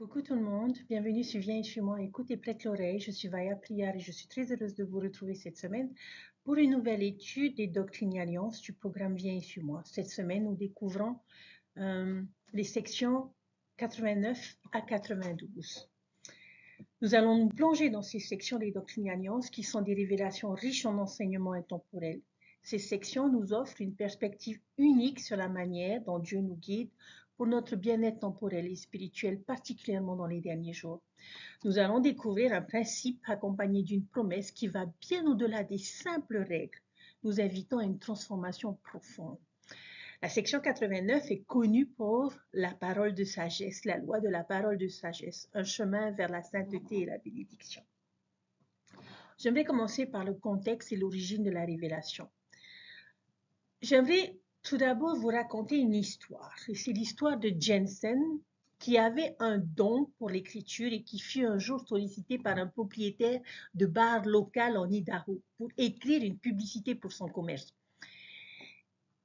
Coucou tout le monde, bienvenue sur Viens et suis-moi, écoute et prête l'oreille. Je suis Vaya Priar et je suis très heureuse de vous retrouver cette semaine pour une nouvelle étude des doctrines et alliances du programme Viens et suis-moi. Cette semaine, nous découvrons les sections 89 à 92. Nous allons nous plonger dans ces sections des doctrines et alliances qui sont des révélations riches en enseignements intemporels. Ces sections nous offrent une perspective unique sur la manière dont Dieu nous guide pour notre bien-être temporel et spirituel, particulièrement dans les derniers jours. Nous allons découvrir un principe accompagné d'une promesse qui va bien au-delà des simples règles, nous invitant à une transformation profonde. La section 89 est connue pour la parole de sagesse, la loi de la parole de sagesse, un chemin vers la sainteté et la bénédiction. J'aimerais commencer par le contexte et l'origine de la révélation. J'aimerais tout d'abord vous raconter une histoire. C'est l'histoire de Jensen, qui avait un don pour l'écriture et qui fut un jour sollicité par un propriétaire de bar local en Idaho pour écrire une publicité pour son commerce.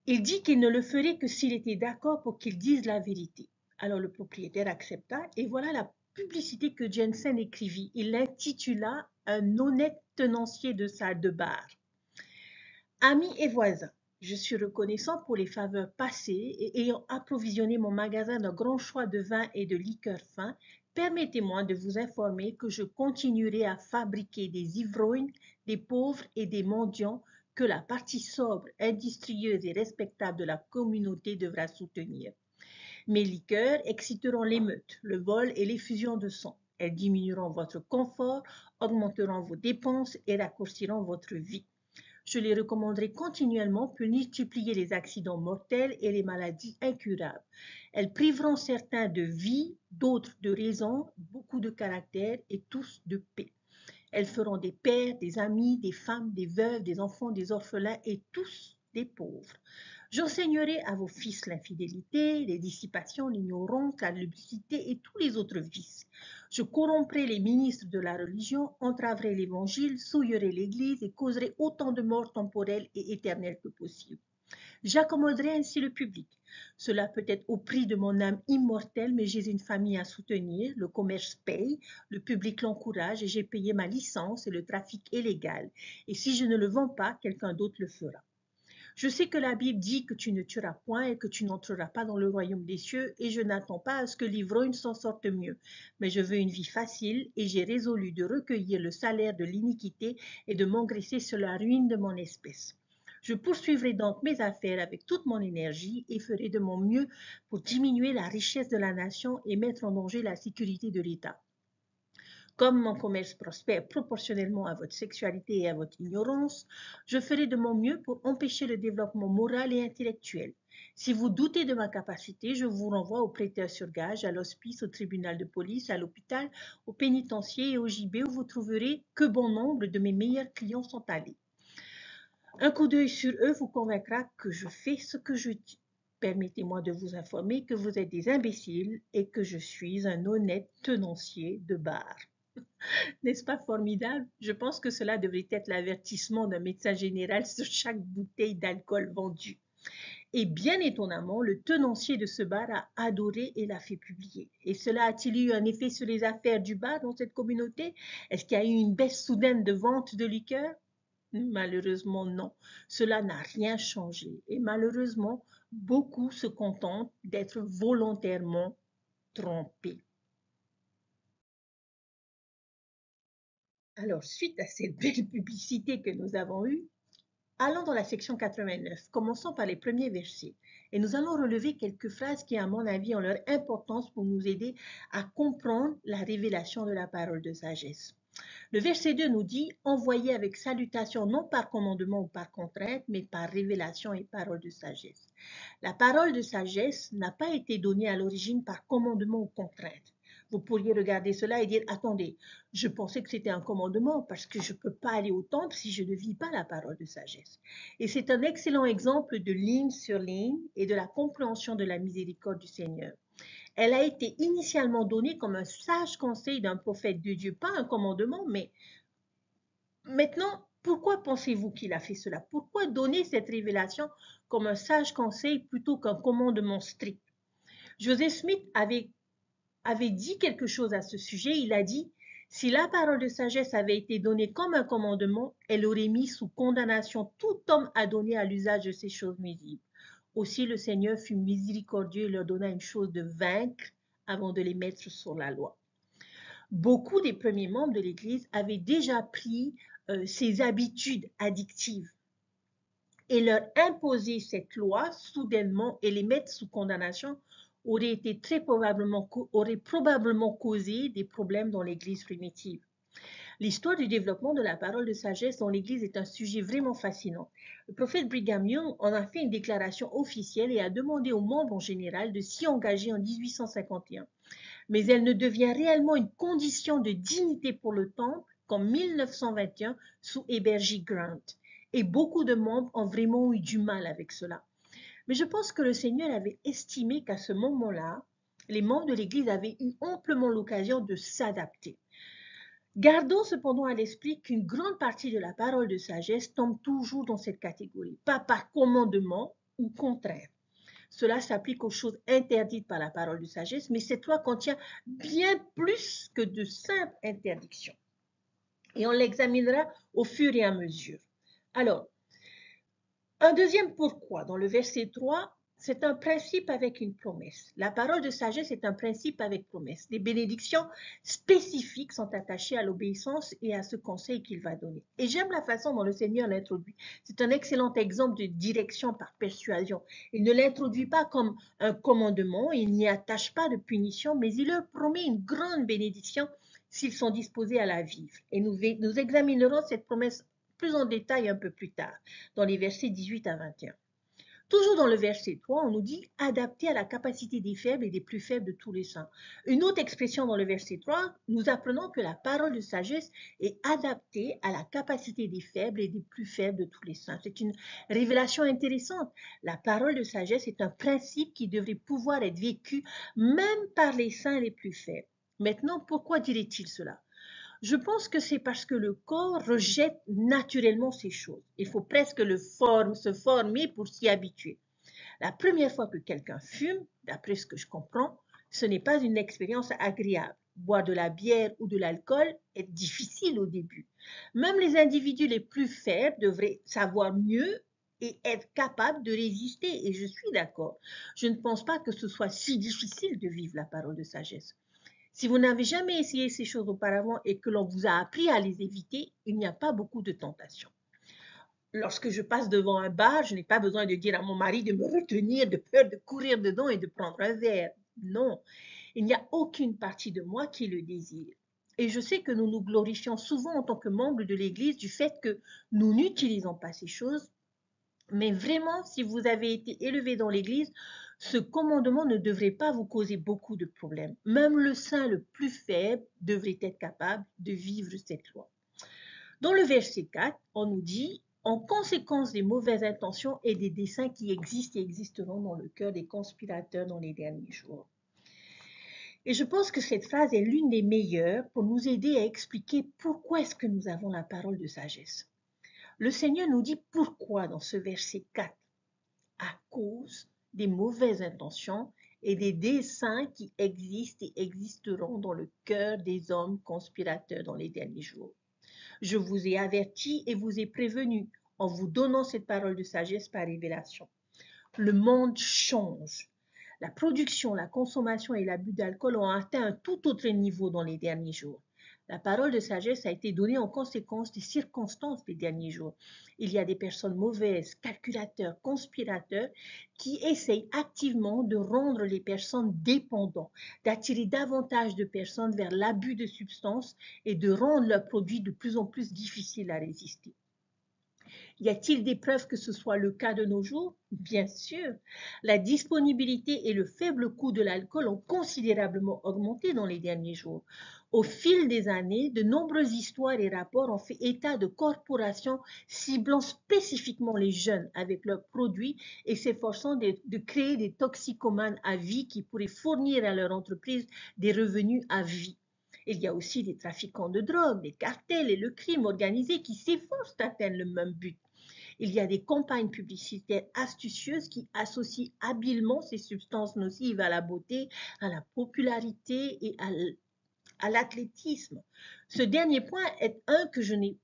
Il dit qu'il ne le ferait que s'il était d'accord pour qu'il dise la vérité. Alors le propriétaire accepta et voilà la publicité que Jensen écrivit. Il l'intitula « Un honnête tenancier de salle de bar ». Amis et voisins, je suis reconnaissant pour les faveurs passées et ayant approvisionné mon magasin d'un grand choix de vins et de liqueurs fins, permettez-moi de vous informer que je continuerai à fabriquer des ivrognes, des pauvres et des mendiants que la partie sobre, industrieuse et respectable de la communauté devra soutenir. Mes liqueurs exciteront l'émeute, le vol et l'effusion de sang. Elles diminueront votre confort, augmenteront vos dépenses et raccourciront votre vie. Je les recommanderai continuellement pour multiplier les accidents mortels et les maladies incurables. Elles priveront certains de vie, d'autres de raison, beaucoup de caractère et tous de paix. Elles feront des pères, des amis, des femmes, des veuves, des enfants, des orphelins et tous des pauvres. J'enseignerai à vos fils l'infidélité, les dissipations, l'ignorance, la lubricité et tous les autres vices. Je corromprai les ministres de la religion, entraverai l'évangile, souillerai l'église et causerai autant de morts temporelles et éternelles que possible. J'accommoderai ainsi le public. Cela peut être au prix de mon âme immortelle, mais j'ai une famille à soutenir, le commerce paye, le public l'encourage et j'ai payé ma licence et le trafic est légal. Et si je ne le vends pas, quelqu'un d'autre le fera. Je sais que la Bible dit que tu ne tueras point et que tu n'entreras pas dans le royaume des cieux et je n'attends pas à ce que l'ivrogne s'en sorte mieux. Mais je veux une vie facile et j'ai résolu de recueillir le salaire de l'iniquité et de m'engraisser sur la ruine de mon espèce. Je poursuivrai donc mes affaires avec toute mon énergie et ferai de mon mieux pour diminuer la richesse de la nation et mettre en danger la sécurité de l'État. Comme mon commerce prospère proportionnellement à votre sexualité et à votre ignorance, je ferai de mon mieux pour empêcher le développement moral et intellectuel. Si vous doutez de ma capacité, je vous renvoie au prêteur sur gage, à l'hospice, au tribunal de police, à l'hôpital, au pénitencier et au gibet où vous trouverez que bon nombre de mes meilleurs clients sont allés. Un coup d'œil sur eux vous convaincra que je fais ce que je dis. Permettez-moi de vous informer que vous êtes des imbéciles et que je suis un honnête tenancier de bar. N'est-ce pas formidable? Je pense que cela devrait être l'avertissement d'un médecin général sur chaque bouteille d'alcool vendue. Et bien étonnamment, le tenancier de ce bar a adoré et l'a fait publier. Et cela a-t-il eu un effet sur les affaires du bar dans cette communauté? Est-ce qu'il y a eu une baisse soudaine de vente de liqueurs? Malheureusement, non. Cela n'a rien changé. Et malheureusement, beaucoup se contentent d'être volontairement trompés. Alors, suite à cette belle publicité que nous avons eue, allons dans la section 89. Commençons par les premiers versets. Et nous allons relever quelques phrases qui, à mon avis, ont leur importance pour nous aider à comprendre la révélation de la parole de sagesse. Le verset 2 nous dit « Envoyez avec salutation, non par commandement ou par contrainte, mais par révélation et parole de sagesse. » La parole de sagesse n'a pas été donnée à l'origine par commandement ou contrainte. Vous pourriez regarder cela et dire « Attendez, je pensais que c'était un commandement parce que je ne peux pas aller au temple si je ne vis pas la parole de sagesse. » Et c'est un excellent exemple de ligne sur ligne et de la compréhension de la miséricorde du Seigneur. Elle a été initialement donnée comme un sage conseil d'un prophète de Dieu, pas un commandement, mais maintenant, pourquoi pensez-vous qu'il a fait cela? Pourquoi donner cette révélation comme un sage conseil plutôt qu'un commandement strict? Joseph Smith avait avait dit quelque chose à ce sujet. Il a dit, si la parole de sagesse avait été donnée comme un commandement, elle aurait mis sous condamnation tout homme adonné à l'usage de ces choses nuisibles. Aussi le Seigneur fut miséricordieux et leur donna une chose de vaincre avant de les mettre sur la loi. Beaucoup des premiers membres de l'Église avaient déjà pris ces habitudes addictives et leur imposer cette loi soudainement et les mettre sous condamnation aurait probablement causé des problèmes dans l'Église primitive. L'histoire du développement de la parole de sagesse dans l'Église est un sujet vraiment fascinant. Le prophète Brigham Young en a fait une déclaration officielle et a demandé aux membres en général de s'y engager en 1851. Mais elle ne devient réellement une condition de dignité pour le temple qu'en 1921 sous Heber J. Grant. Et beaucoup de membres ont vraiment eu du mal avec cela. Mais je pense que le Seigneur avait estimé qu'à ce moment-là, les membres de l'Église avaient eu amplement l'occasion de s'adapter. Gardons cependant à l'esprit qu'une grande partie de la parole de sagesse tombe toujours dans cette catégorie, pas par commandement ou contraire. Cela s'applique aux choses interdites par la parole de sagesse, mais cette loi contient bien plus que de simples interdictions. Et on l'examinera au fur et à mesure. Alors, un deuxième pourquoi dans le verset 3, c'est un principe avec une promesse. La parole de sagesse est un principe avec promesse. Des bénédictions spécifiques sont attachées à l'obéissance et à ce conseil qu'il va donner. Et j'aime la façon dont le Seigneur l'introduit. C'est un excellent exemple de direction par persuasion. Il ne l'introduit pas comme un commandement, il n'y attache pas de punition, mais il leur promet une grande bénédiction s'ils sont disposés à la vivre. Et nous examinerons cette promesse plus en détail un peu plus tard, dans les versets 18 à 21. Toujours dans le verset 3, on nous dit « adapté à la capacité des faibles et des plus faibles de tous les saints ». Une autre expression dans le verset 3, nous apprenons que la parole de sagesse est adaptée à la capacité des faibles et des plus faibles de tous les saints. C'est une révélation intéressante. La parole de sagesse est un principe qui devrait pouvoir être vécu même par les saints les plus faibles. Maintenant, pourquoi dirait-il cela ? Je pense que c'est parce que le corps rejette naturellement ces choses. Il faut presque se former pour s'y habituer. La première fois que quelqu'un fume, d'après ce que je comprends, ce n'est pas une expérience agréable. Boire de la bière ou de l'alcool est difficile au début. Même les individus les plus faibles devraient savoir mieux et être capables de résister. Et je suis d'accord. Je ne pense pas que ce soit si difficile de vivre la parole de sagesse. Si vous n'avez jamais essayé ces choses auparavant et que l'on vous a appris à les éviter, il n'y a pas beaucoup de tentation. Lorsque je passe devant un bar, je n'ai pas besoin de dire à mon mari de me retenir, de peur de courir dedans et de prendre un verre. Non, il n'y a aucune partie de moi qui le désire. Et je sais que nous nous glorifions souvent en tant que membres de l'Église du fait que nous n'utilisons pas ces choses. Mais vraiment, si vous avez été élevé dans l'Église, ce commandement ne devrait pas vous causer beaucoup de problèmes. Même le saint le plus faible devrait être capable de vivre cette loi. Dans le verset 4, on nous dit « En conséquence des mauvaises intentions et des desseins qui existent et existeront dans le cœur des conspirateurs dans les derniers jours. » Et je pense que cette phrase est l'une des meilleures pour nous aider à expliquer pourquoi est-ce que nous avons la parole de sagesse. Le Seigneur nous dit pourquoi dans ce verset 4. À cause des mauvaises intentions et des desseins qui existent et existeront dans le cœur des hommes conspirateurs dans les derniers jours. Je vous ai averti et vous ai prévenu en vous donnant cette parole de sagesse par révélation. Le monde change. La production, la consommation et l'abus d'alcool ont atteint un tout autre niveau dans les derniers jours. La parole de sagesse a été donnée en conséquence des circonstances des derniers jours. Il y a des personnes mauvaises, calculateurs, conspirateurs, qui essayent activement de rendre les personnes dépendantes, d'attirer davantage de personnes vers l'abus de substances et de rendre leurs produits de plus en plus difficiles à résister. Y a-t-il des preuves que ce soit le cas de nos jours? Bien sûr. La disponibilité et le faible coût de l'alcool ont considérablement augmenté dans les derniers jours. Au fil des années, de nombreuses histoires et rapports ont fait état de corporations ciblant spécifiquement les jeunes avec leurs produits et s'efforçant de créer des toxicomanes à vie qui pourraient fournir à leur entreprise des revenus à vie. Il y a aussi des trafiquants de drogue, des cartels et le crime organisé qui s'efforcent d'atteindre le même but. Il y a des campagnes publicitaires astucieuses qui associent habilement ces substances nocives à la beauté, à la popularité et à l'athlétisme. Ce dernier point est un que je n'ai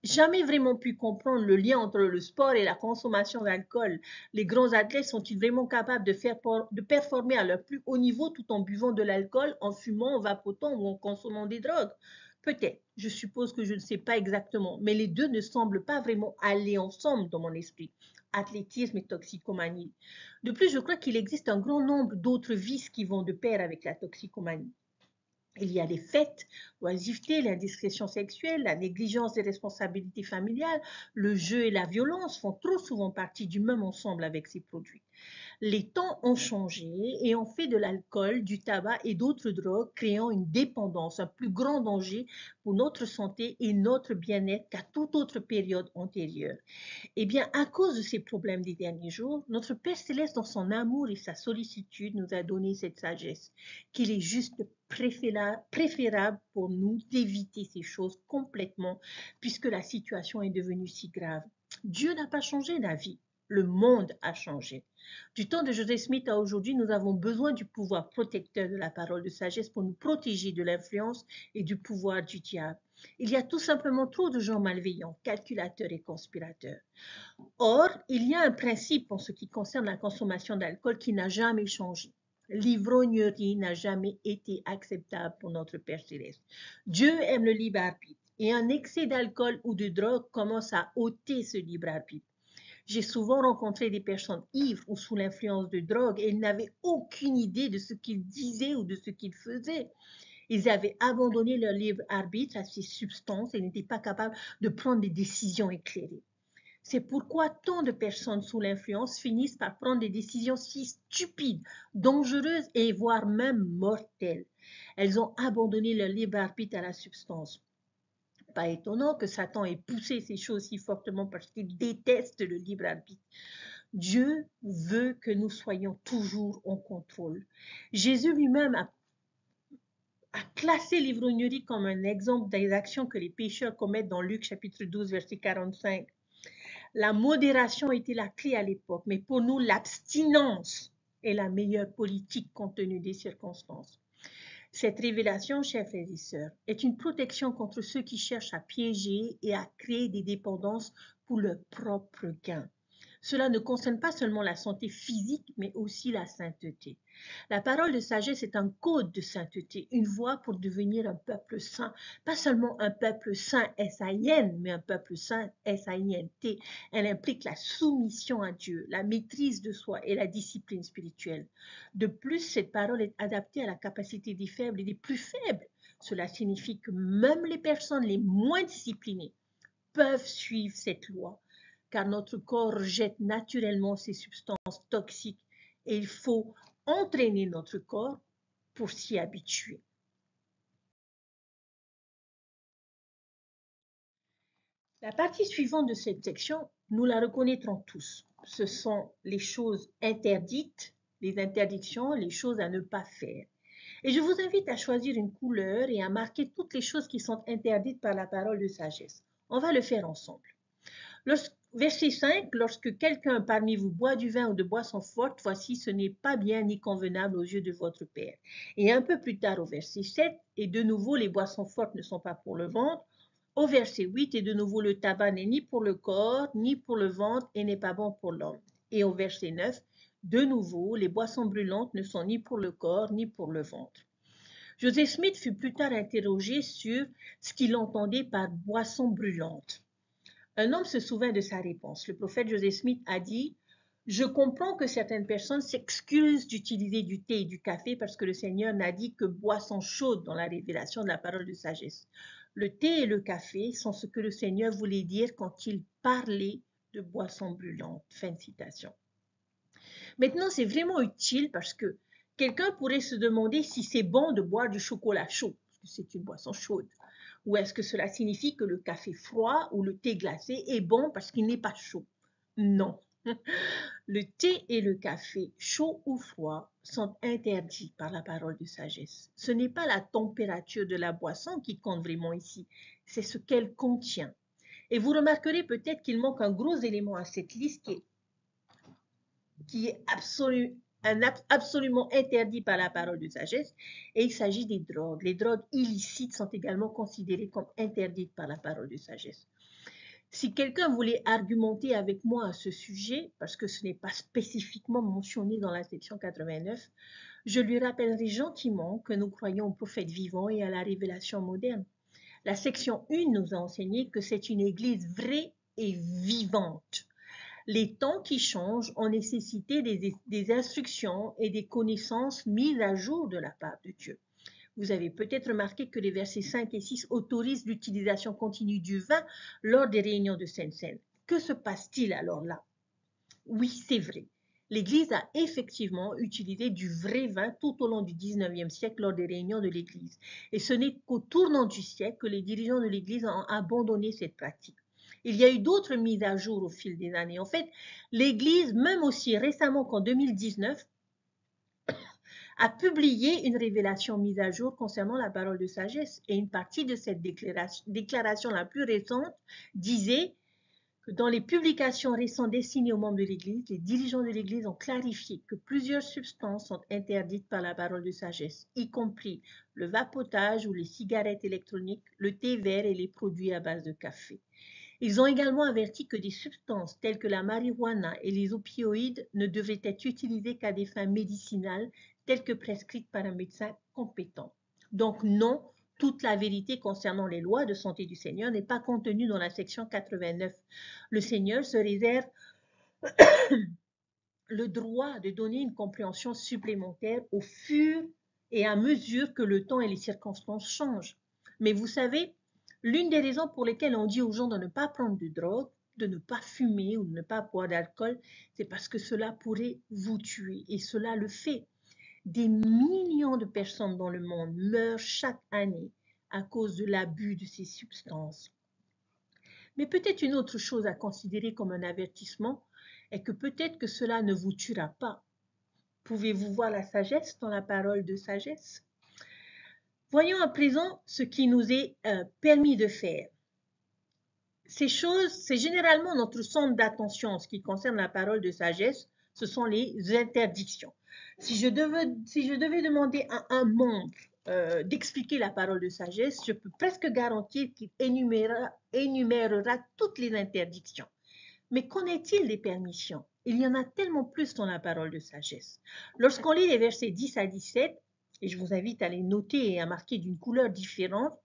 jamais vraiment pu comprendre, le lien entre le sport et la consommation d'alcool. Les grands athlètes sont-ils vraiment capables de performer à leur plus haut niveau tout en buvant de l'alcool, en fumant, en vapotant ou en consommant des drogues? Peut-être, je suppose que je ne sais pas exactement, mais les deux ne semblent pas vraiment aller ensemble dans mon esprit. Athlétisme et toxicomanie. De plus, je crois qu'il existe un grand nombre d'autres vices qui vont de pair avec la toxicomanie. Il y a les fêtes, l'oisiveté, l'indiscrétion sexuelle, la négligence des responsabilités familiales, le jeu et la violence font trop souvent partie du même ensemble avec ces produits. Les temps ont changé et ont fait de l'alcool, du tabac et d'autres drogues, créant une dépendance, un plus grand danger pour notre santé et notre bien-être qu'à toute autre période antérieure. Eh bien, à cause de ces problèmes des derniers jours, notre Père Céleste, dans son amour et sa sollicitude, nous a donné cette sagesse, qu'il est juste préférable pour nous d'éviter ces choses complètement, puisque la situation est devenue si grave. Dieu n'a pas changé d'avis. Le monde a changé. Du temps de Joseph Smith à aujourd'hui, nous avons besoin du pouvoir protecteur de la parole de sagesse pour nous protéger de l'influence et du pouvoir du diable. Il y a tout simplement trop de gens malveillants, calculateurs et conspirateurs. Or, il y a un principe en ce qui concerne la consommation d'alcool qui n'a jamais changé. L'ivrognerie n'a jamais été acceptable pour notre Père Céleste. Dieu aime le libre arbitre et un excès d'alcool ou de drogue commence à ôter ce libre arbitre. J'ai souvent rencontré des personnes ivres ou sous l'influence de drogue et ils n'avaient aucune idée de ce qu'ils disaient ou de ce qu'ils faisaient. Ils avaient abandonné leur libre arbitre à ces substances et n'étaient pas capables de prendre des décisions éclairées. C'est pourquoi tant de personnes sous l'influence finissent par prendre des décisions si stupides, dangereuses et voire même mortelles. Elles ont abandonné leur libre arbitre à la substance. Pas étonnant que Satan ait poussé ces choses si fortement parce qu'il déteste le libre arbitre. Dieu veut que nous soyons toujours en contrôle. Jésus lui-même a classé l'ivrognerie comme un exemple des actions que les pécheurs commettent dans Luc chapitre 12, verset 45. La modération était la clé à l'époque, mais pour nous, l'abstinence est la meilleure politique compte tenu des circonstances. Cette révélation, chers frères et sœurs, est une protection contre ceux qui cherchent à piéger et à créer des dépendances pour leur propre gain. Cela ne concerne pas seulement la santé physique, mais aussi la sainteté. La parole de sagesse est un code de sainteté, une voie pour devenir un peuple saint. Pas seulement un peuple saint S-A-I-N, mais un peuple saint S-A-I-N-T. Elle implique la soumission à Dieu, la maîtrise de soi et la discipline spirituelle. De plus, cette parole est adaptée à la capacité des faibles et des plus faibles. Cela signifie que même les personnes les moins disciplinées peuvent suivre cette loi, car notre corps rejette naturellement ces substances toxiques et il faut entraîner notre corps pour s'y habituer. La partie suivante de cette section, nous la reconnaîtrons tous. Ce sont les choses interdites, les interdictions, les choses à ne pas faire. Et je vous invite à choisir une couleur et à marquer toutes les choses qui sont interdites par la parole de sagesse. On va le faire ensemble. Verset 5, lorsque quelqu'un parmi vous boit du vin ou de boisson forte, voici, ce n'est pas bien ni convenable aux yeux de votre Père. Et un peu plus tard au verset 7, et de nouveau, les boissons fortes ne sont pas pour le ventre. Au verset 8, et de nouveau, le tabac n'est ni pour le corps, ni pour le ventre, et n'est pas bon pour l'homme. Et au verset 9, de nouveau, les boissons brûlantes ne sont ni pour le corps, ni pour le ventre. Joseph Smith fut plus tard interrogé sur ce qu'il entendait par boisson brûlante. Un homme se souvint de sa réponse. Le prophète Joseph Smith a dit « Je comprends que certaines personnes s'excusent d'utiliser du thé et du café parce que le Seigneur n'a dit que boisson chaude dans la révélation de la parole de sagesse. Le thé et le café sont ce que le Seigneur voulait dire quand il parlait de boissons brûlantes. » Fin de citation. Maintenant, c'est vraiment utile parce que quelqu'un pourrait se demander si c'est bon de boire du chocolat chaud, parce que c'est une boisson chaude. Ou est-ce que cela signifie que le café froid ou le thé glacé est bon parce qu'il n'est pas chaud? Non. Le thé et le café, chaud ou froid, sont interdits par la parole de sagesse. Ce n'est pas la température de la boisson qui compte vraiment ici, c'est ce qu'elle contient. Et vous remarquerez peut-être qu'il manque un gros élément à cette liste qui est absolument interdit par la parole de sagesse, et il s'agit des drogues. Les drogues illicites sont également considérées comme interdites par la parole de sagesse. Si quelqu'un voulait argumenter avec moi à ce sujet, parce que ce n'est pas spécifiquement mentionné dans la section 89, je lui rappellerai gentiment que nous croyons au prophète vivant et à la révélation moderne. La section 1 nous a enseigné que c'est une église vraie et vivante. Les temps qui changent ont nécessité des instructions et des connaissances mises à jour de la part de Dieu. Vous avez peut-être remarqué que les versets 5 et 6 autorisent l'utilisation continue du vin lors des réunions de Sainte-Seine. Que se passe-t-il alors là? Oui, c'est vrai. L'Église a effectivement utilisé du vrai vin tout au long du 19e siècle lors des réunions de l'Église. Et ce n'est qu'au tournant du siècle que les dirigeants de l'Église ont abandonné cette pratique. Il y a eu d'autres mises à jour au fil des années. En fait, l'Église, même aussi récemment qu'en 2019, a publié une révélation mise à jour concernant la parole de sagesse. Et une partie de cette déclaration la plus récente disait que dans les publications récentes destinées aux membres de l'Église, les dirigeants de l'Église ont clarifié que plusieurs substances sont interdites par la parole de sagesse, y compris le vapotage ou les cigarettes électroniques, le thé vert et les produits à base de café. Ils ont également averti que des substances telles que la marijuana et les opioïdes ne devraient être utilisées qu'à des fins médicinales, telles que prescrites par un médecin compétent. Donc non, toute la vérité concernant les lois de santé du Seigneur n'est pas contenue dans la section 89. Le Seigneur se réserve le droit de donner une compréhension supplémentaire au fur et à mesure que le temps et les circonstances changent. Mais vous savez, l'une des raisons pour lesquelles on dit aux gens de ne pas prendre de drogue, de ne pas fumer ou de ne pas boire d'alcool, c'est parce que cela pourrait vous tuer. Et cela le fait. Des millions de personnes dans le monde meurent chaque année à cause de l'abus de ces substances. Mais peut-être une autre chose à considérer comme un avertissement est que peut-être que cela ne vous tuera pas. Pouvez-vous voir la sagesse dans la parole de sagesse? Voyons à présent ce qui nous est permis de faire. Ces choses, c'est généralement notre centre d'attention en ce qui concerne la parole de sagesse, ce sont les interdictions. Si je devais demander à un membre d'expliquer la parole de sagesse, je peux presque garantir qu'il énumérera toutes les interdictions. Mais qu'en est-il des permissions? Il y en a tellement plus dans la parole de sagesse. Lorsqu'on lit les versets 10 à 17, et je vous invite à les noter et à marquer d'une couleur différente,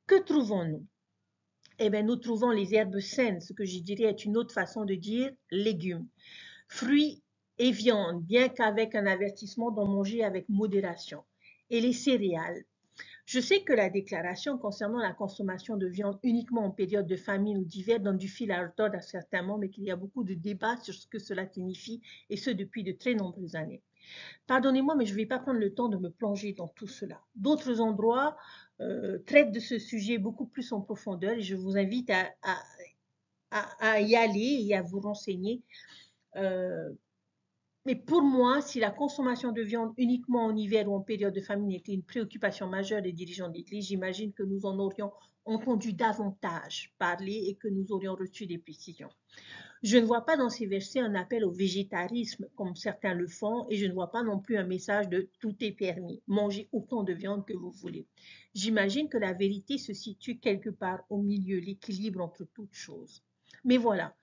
que trouvons-nous? Eh bien, nous trouvons les herbes saines, ce que je dirais est une autre façon de dire légumes, fruits et viande, bien qu'avec un avertissement d'en manger avec modération, et les céréales. Je sais que la déclaration concernant la consommation de viande uniquement en période de famine ou d'hiver donne du fil à retordre à certains membres et qu'il y a beaucoup de débats sur ce que cela signifie, et ce depuis de très nombreuses années. Pardonnez-moi, mais je ne vais pas prendre le temps de me plonger dans tout cela. D'autres endroits traitent de ce sujet beaucoup plus en profondeur et je vous invite à y aller et à vous renseigner. Mais pour moi, si la consommation de viande uniquement en hiver ou en période de famine était une préoccupation majeure des dirigeants de l'Église, j'imagine que nous en aurions entendu davantage parler et que nous aurions reçu des précisions. Je ne vois pas dans ces versets un appel au végétarisme comme certains le font et je ne vois pas non plus un message de tout est permis, mangez autant de viande que vous voulez. J'imagine que la vérité se situe quelque part au milieu, l'équilibre entre toutes choses. Mais voilà,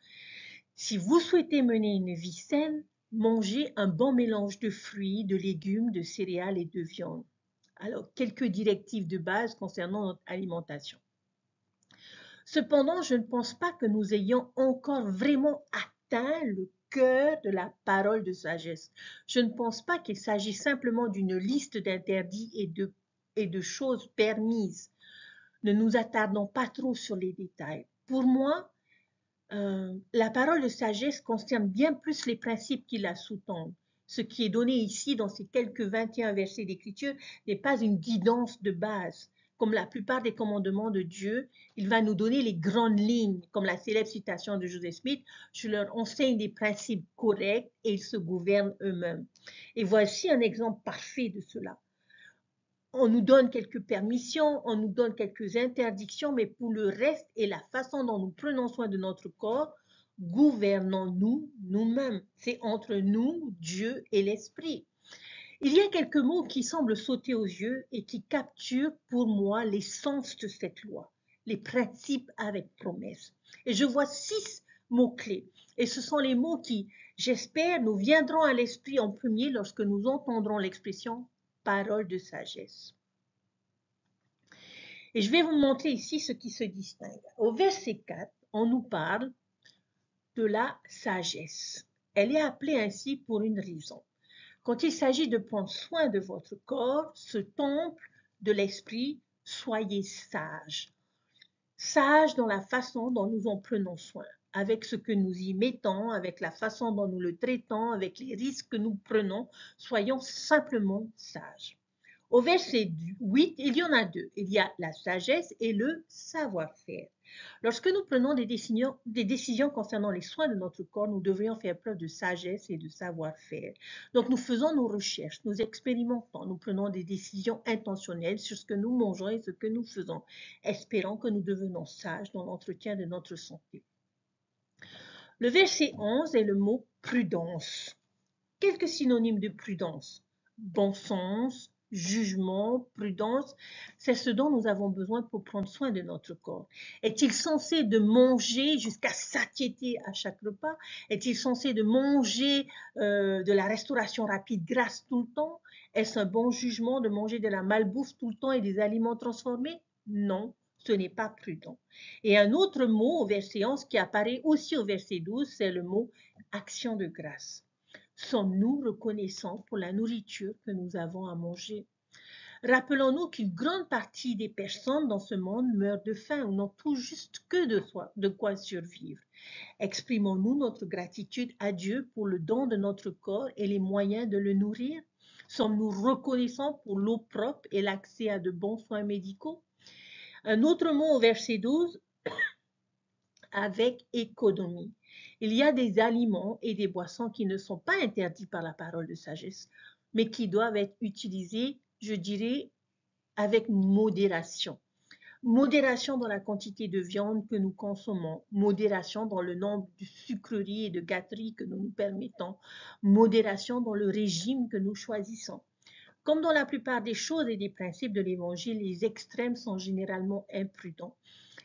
si vous souhaitez mener une vie saine, mangez un bon mélange de fruits, de légumes, de céréales et de viande. Alors, quelques directives de base concernant notre alimentation. Cependant, je ne pense pas que nous ayons encore vraiment atteint le cœur de la parole de sagesse. Je ne pense pas qu'il s'agit simplement d'une liste d'interdits et de choses permises. Ne nous attardons pas trop sur les détails. Pour moi, la parole de sagesse concerne bien plus les principes qui la sous-tendent. Ce qui est donné ici dans ces quelques 21 versets d'écriture n'est pas une guidance de base. Comme la plupart des commandements de Dieu, il va nous donner les grandes lignes, comme la célèbre citation de Joseph Smith, je leur enseigne des principes corrects et ils se gouvernent eux-mêmes. Et voici un exemple parfait de cela. On nous donne quelques permissions, on nous donne quelques interdictions, mais pour le reste et la façon dont nous prenons soin de notre corps, gouvernons-nous nous-mêmes. C'est entre nous, Dieu et l'Esprit. Il y a quelques mots qui semblent sauter aux yeux et qui capturent pour moi l'essence de cette loi, les principes avec promesse. Et je vois 6 mots-clés. Et ce sont les mots qui, j'espère, nous viendront à l'esprit en premier lorsque nous entendrons l'expression parole de sagesse. Et je vais vous montrer ici ce qui se distingue. Au verset 4, on nous parle de la sagesse. Elle est appelée ainsi pour une raison. Quand il s'agit de prendre soin de votre corps, ce temple de l'esprit, soyez sages. Sages dans la façon dont nous en prenons soin, avec ce que nous y mettons, avec la façon dont nous le traitons, avec les risques que nous prenons, soyons simplement sages. Au verset 8, il y en a 2. Il y a la sagesse et le savoir-faire. Lorsque nous prenons des décisions concernant les soins de notre corps, nous devrions faire preuve de sagesse et de savoir-faire. Donc, nous faisons nos recherches, nous expérimentons, nous prenons des décisions intentionnelles sur ce que nous mangeons et ce que nous faisons, espérant que nous devenons sages dans l'entretien de notre santé. Le verset 11 est le mot prudence. Quelques synonymes de prudence. Bon sens, jugement, prudence, c'est ce dont nous avons besoin pour prendre soin de notre corps. Est-il censé de manger jusqu'à satiété à chaque repas? Est-il censé de manger de la restauration rapide grasse tout le temps? Est-ce un bon jugement de manger de la malbouffe tout le temps et des aliments transformés? Non, ce n'est pas prudent. Et un autre mot au verset 11 qui apparaît aussi au verset 12, c'est le mot action de grâce. Sommes-nous reconnaissants pour la nourriture que nous avons à manger? Rappelons-nous qu'une grande partie des personnes dans ce monde meurent de faim ou n'ont tout juste que de quoi survivre. Exprimons-nous notre gratitude à Dieu pour le don de notre corps et les moyens de le nourrir? Sommes-nous reconnaissants pour l'eau propre et l'accès à de bons soins médicaux? Un autre mot au verset 12, avec économie. Il y a des aliments et des boissons qui ne sont pas interdits par la parole de sagesse, mais qui doivent être utilisés, je dirais, avec modération. Modération dans la quantité de viande que nous consommons, modération dans le nombre de sucreries et de gâteries que nous nous permettons, modération dans le régime que nous choisissons. Comme dans la plupart des choses et des principes de l'Évangile, les extrêmes sont généralement imprudents.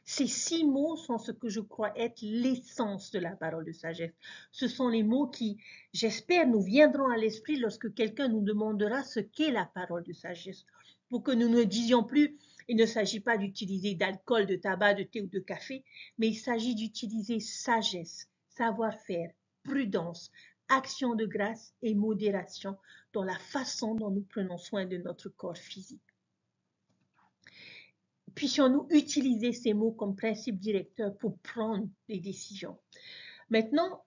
Ces 6 mots sont ce que je crois être l'essence de la parole de sagesse. Ce sont les mots qui, j'espère, nous viendront à l'esprit lorsque quelqu'un nous demandera ce qu'est la parole de sagesse, pour que nous ne disions plus, il ne s'agit pas d'utiliser d'alcool, de tabac, de thé ou de café, mais il s'agit d'utiliser sagesse, savoir-faire, prudence, action de grâce et modération dans la façon dont nous prenons soin de notre corps physique. Puissions-nous utiliser ces mots comme principe directeur pour prendre des décisions. Maintenant,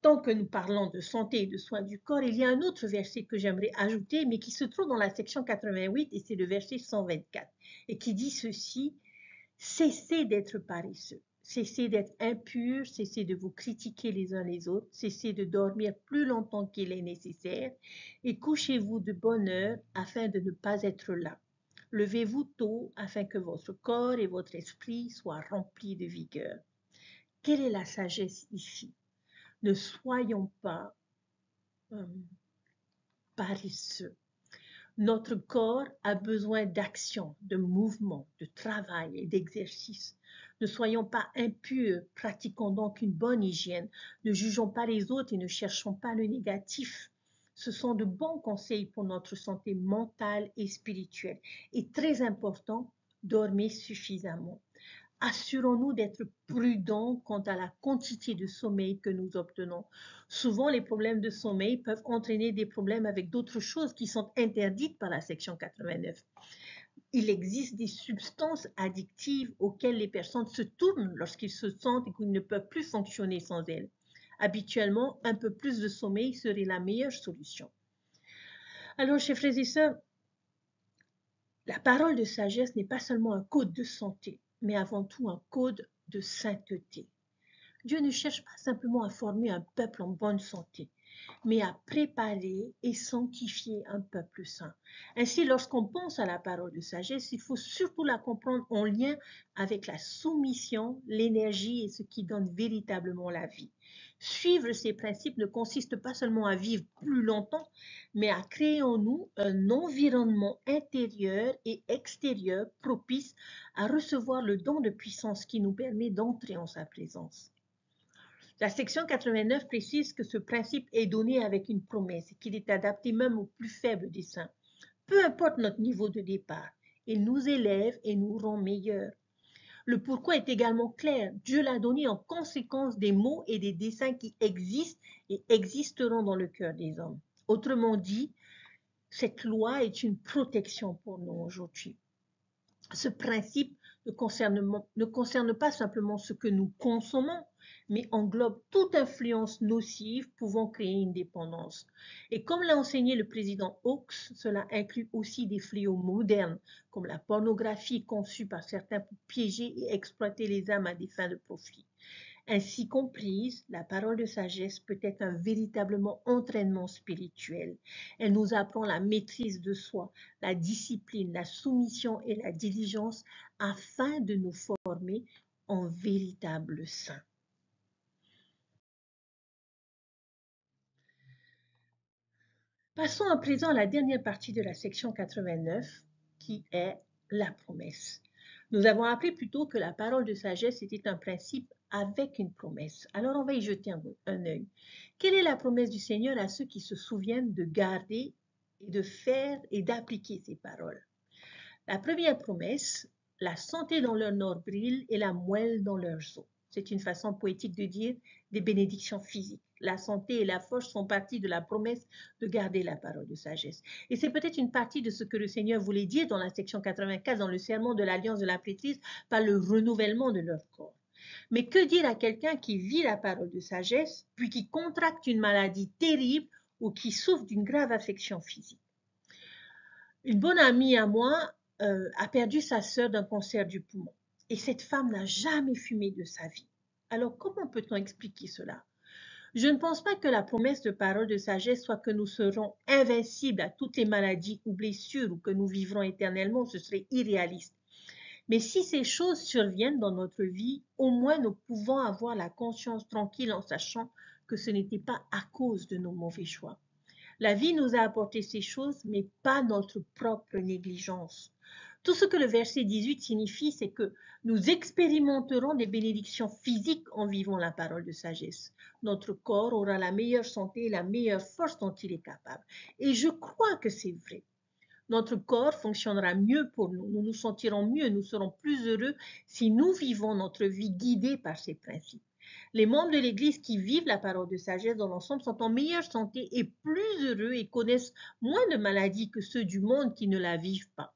tant que nous parlons de santé et de soins du corps, il y a un autre verset que j'aimerais ajouter, mais qui se trouve dans la section 88, et c'est le verset 124, et qui dit ceci: « Cessez d'être paresseux, cessez d'être impurs, cessez de vous critiquer les uns les autres, cessez de dormir plus longtemps qu'il est nécessaire, et couchez-vous de bonne heure afin de ne pas être là. Levez-vous tôt afin que votre corps et votre esprit soient remplis de vigueur. » Quelle est la sagesse ici? Ne soyons pas paresseux. Notre corps a besoin d'action, de mouvement, de travail et d'exercice. Ne soyons pas impurs, pratiquons donc une bonne hygiène. Ne jugeons pas les autres et ne cherchons pas le négatif. Ce sont de bons conseils pour notre santé mentale et spirituelle. Et très important, dormez suffisamment. Assurons-nous d'être prudents quant à la quantité de sommeil que nous obtenons. Souvent, les problèmes de sommeil peuvent entraîner des problèmes avec d'autres choses qui sont interdites par la section 89. Il existe des substances addictives auxquelles les personnes se tournent lorsqu'ils se sentent et qu'ils ne peuvent plus fonctionner sans elles. Habituellement, un peu plus de sommeil serait la meilleure solution. Alors, chers frères et sœurs, la parole de sagesse n'est pas seulement un code de santé, mais avant tout un code de sainteté. Dieu ne cherche pas simplement à former un peuple en bonne santé, mais à préparer et sanctifier un peuple saint. Ainsi, lorsqu'on pense à la parole de sagesse, il faut surtout la comprendre en lien avec la soumission, l'énergie et ce qui donne véritablement la vie. Suivre ces principes ne consiste pas seulement à vivre plus longtemps, mais à créer en nous un environnement intérieur et extérieur propice à recevoir le don de puissance qui nous permet d'entrer en sa présence. La section 89 précise que ce principe est donné avec une promesse et qu'il est adapté même aux plus faibles des saints. Peu importe notre niveau de départ, il nous élève et nous rend meilleurs. Le pourquoi est également clair. Dieu l'a donné en conséquence des mots et des desseins qui existent et existeront dans le cœur des hommes. Autrement dit, cette loi est une protection pour nous aujourd'hui. Ce principe ne concerne pas simplement ce que nous consommons, mais englobe toute influence nocive pouvant créer une dépendance. Et comme l'a enseigné le président Hawkes, cela inclut aussi des fléaux modernes, comme la pornographie conçue par certains pour piéger et exploiter les âmes à des fins de profit. Ainsi comprise, la parole de sagesse peut être un véritablement entraînement spirituel. Elle nous apprend la maîtrise de soi, la discipline, la soumission et la diligence afin de nous former en véritables saints. Passons à présent à la dernière partie de la section 89 qui est la promesse. Nous avons appris plus tôt que la parole de sagesse était un principe avec une promesse. Alors on va y jeter un œil. Quelle est la promesse du Seigneur à ceux qui se souviennent de garder et de faire et d'appliquer ces paroles? La première promesse, la santé dans leur nombril et la moelle dans leurs os. C'est une façon poétique de dire des bénédictions physiques. La santé et la force font partie de la promesse de garder la parole de sagesse. Et c'est peut-être une partie de ce que le Seigneur voulait dire dans la section 84, dans le serment de l'alliance de la prêtrise, par le renouvellement de leur corps. Mais que dire à quelqu'un qui vit la parole de sagesse, puis qui contracte une maladie terrible ou qui souffre d'une grave affection physique? Une bonne amie à moi a perdu sa sœur d'un cancer du poumon. Et cette femme n'a jamais fumé de sa vie. Alors comment peut-on expliquer cela? Je ne pense pas que la promesse de parole de sagesse soit que nous serons invincibles à toutes les maladies ou blessures ou que nous vivrons éternellement, ce serait irréaliste. Mais si ces choses surviennent dans notre vie, au moins nous pouvons avoir la conscience tranquille en sachant que ce n'était pas à cause de nos mauvais choix. La vie nous a apporté ces choses, mais pas notre propre négligence. Tout ce que le verset 18 signifie, c'est que nous expérimenterons des bénédictions physiques en vivant la parole de sagesse. Notre corps aura la meilleure santé et la meilleure force dont il est capable. Et je crois que c'est vrai. Notre corps fonctionnera mieux pour nous, nous nous sentirons mieux, nous serons plus heureux si nous vivons notre vie guidée par ces principes. Les membres de l'Église qui vivent la parole de sagesse dans l'ensemble sont en meilleure santé et plus heureux et connaissent moins de maladies que ceux du monde qui ne la vivent pas.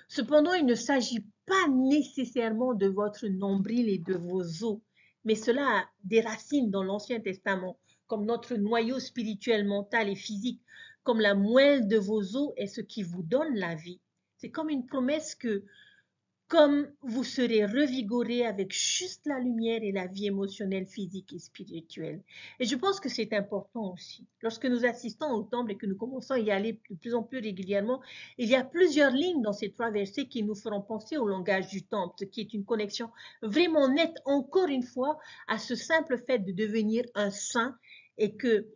Cependant, il ne s'agit pas nécessairement de votre nombril et de vos os, mais cela a des racines dans l'Ancien Testament, comme notre noyau spirituel, mental et physique, comme la moelle de vos os est ce qui vous donne la vie. C'est comme une promesse que, comme vous serez revigoré avec juste la lumière et la vie émotionnelle, physique et spirituelle. Et je pense que c'est important aussi. Lorsque nous assistons au temple et que nous commençons à y aller de plus en plus régulièrement, il y a plusieurs lignes dans ces 3 versets qui nous feront penser au langage du temple, ce qui est une connexion vraiment nette, encore une fois, à ce simple fait de devenir un saint et que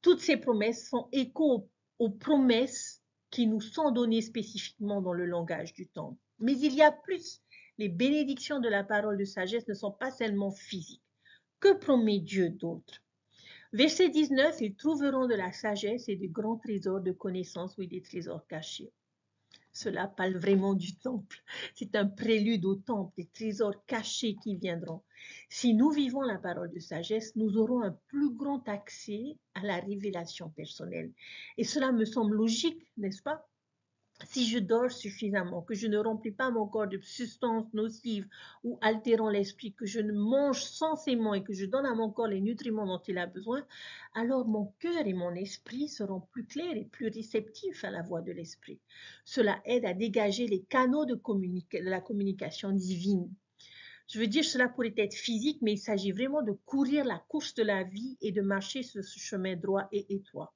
toutes ces promesses font écho aux promesses qui nous sont données spécifiquement dans le langage du temple. Mais il y a plus. Les bénédictions de la parole de sagesse ne sont pas seulement physiques. Que promet Dieu d'autre? Verset 19, ils trouveront de la sagesse et de grands trésors de connaissances, oui, des trésors cachés. Cela parle vraiment du temple. C'est un prélude au temple, des trésors cachés qui viendront. Si nous vivons la parole de sagesse, nous aurons un plus grand accès à la révélation personnelle. Et cela me semble logique, n'est-ce pas? Si je dors suffisamment, que je ne remplis pas mon corps de substances nocives ou altérant l'esprit, que je ne mange sensément et que je donne à mon corps les nutriments dont il a besoin, alors mon cœur et mon esprit seront plus clairs et plus réceptifs à la voix de l'esprit. Cela aide à dégager les canaux de la communication divine. Je veux dire, cela pourrait être physique, mais il s'agit vraiment de courir la course de la vie et de marcher sur ce chemin droit et étroit.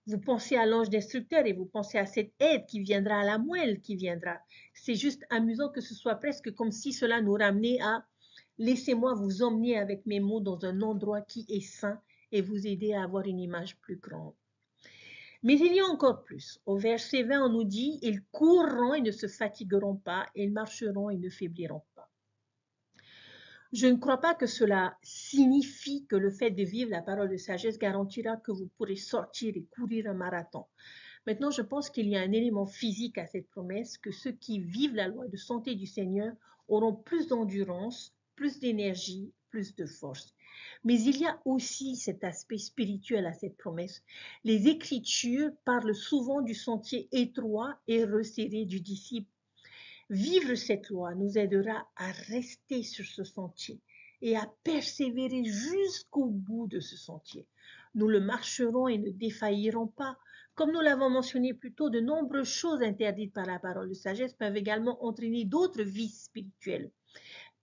Vous pensez à l'ange destructeur et vous pensez à cette aide qui viendra, à la moelle qui viendra. C'est juste amusant que ce soit presque comme si cela nous ramenait à laissez-moi vous emmener avec mes mots dans un endroit qui est saint et vous aider à avoir une image plus grande. Mais il y a encore plus. Au verset 20, on nous dit, ils courront et ne se fatigueront pas, ils marcheront et ne faibliront pas. Je ne crois pas que cela signifie que le fait de vivre la parole de sagesse garantira que vous pourrez sortir et courir un marathon. Maintenant, je pense qu'il y a un élément physique à cette promesse, que ceux qui vivent la loi de santé du Seigneur auront plus d'endurance, plus d'énergie, plus de force. Mais il y a aussi cet aspect spirituel à cette promesse. Les Écritures parlent souvent du sentier étroit et resserré du disciple. Vivre cette loi nous aidera à rester sur ce sentier et à persévérer jusqu'au bout de ce sentier. Nous le marcherons et ne défaillirons pas. Comme nous l'avons mentionné plus tôt, de nombreuses choses interdites par la parole de sagesse peuvent également entraîner d'autres vices spirituels.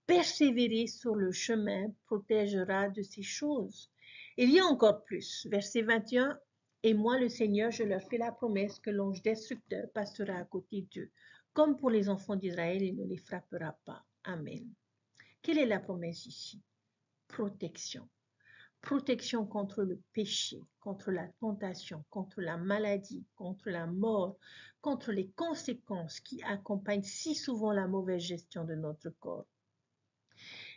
Persévérer sur le chemin protégera de ces choses. Il y a encore plus. Verset 21. Et moi, le Seigneur, je leur fais la promesse que l'ange destructeur passera à côté d'eux. Comme pour les enfants d'Israël, il ne les frappera pas. Amen. Quelle est la promesse ici? Protection. Protection contre le péché, contre la tentation, contre la maladie, contre la mort, contre les conséquences qui accompagnent si souvent la mauvaise gestion de notre corps.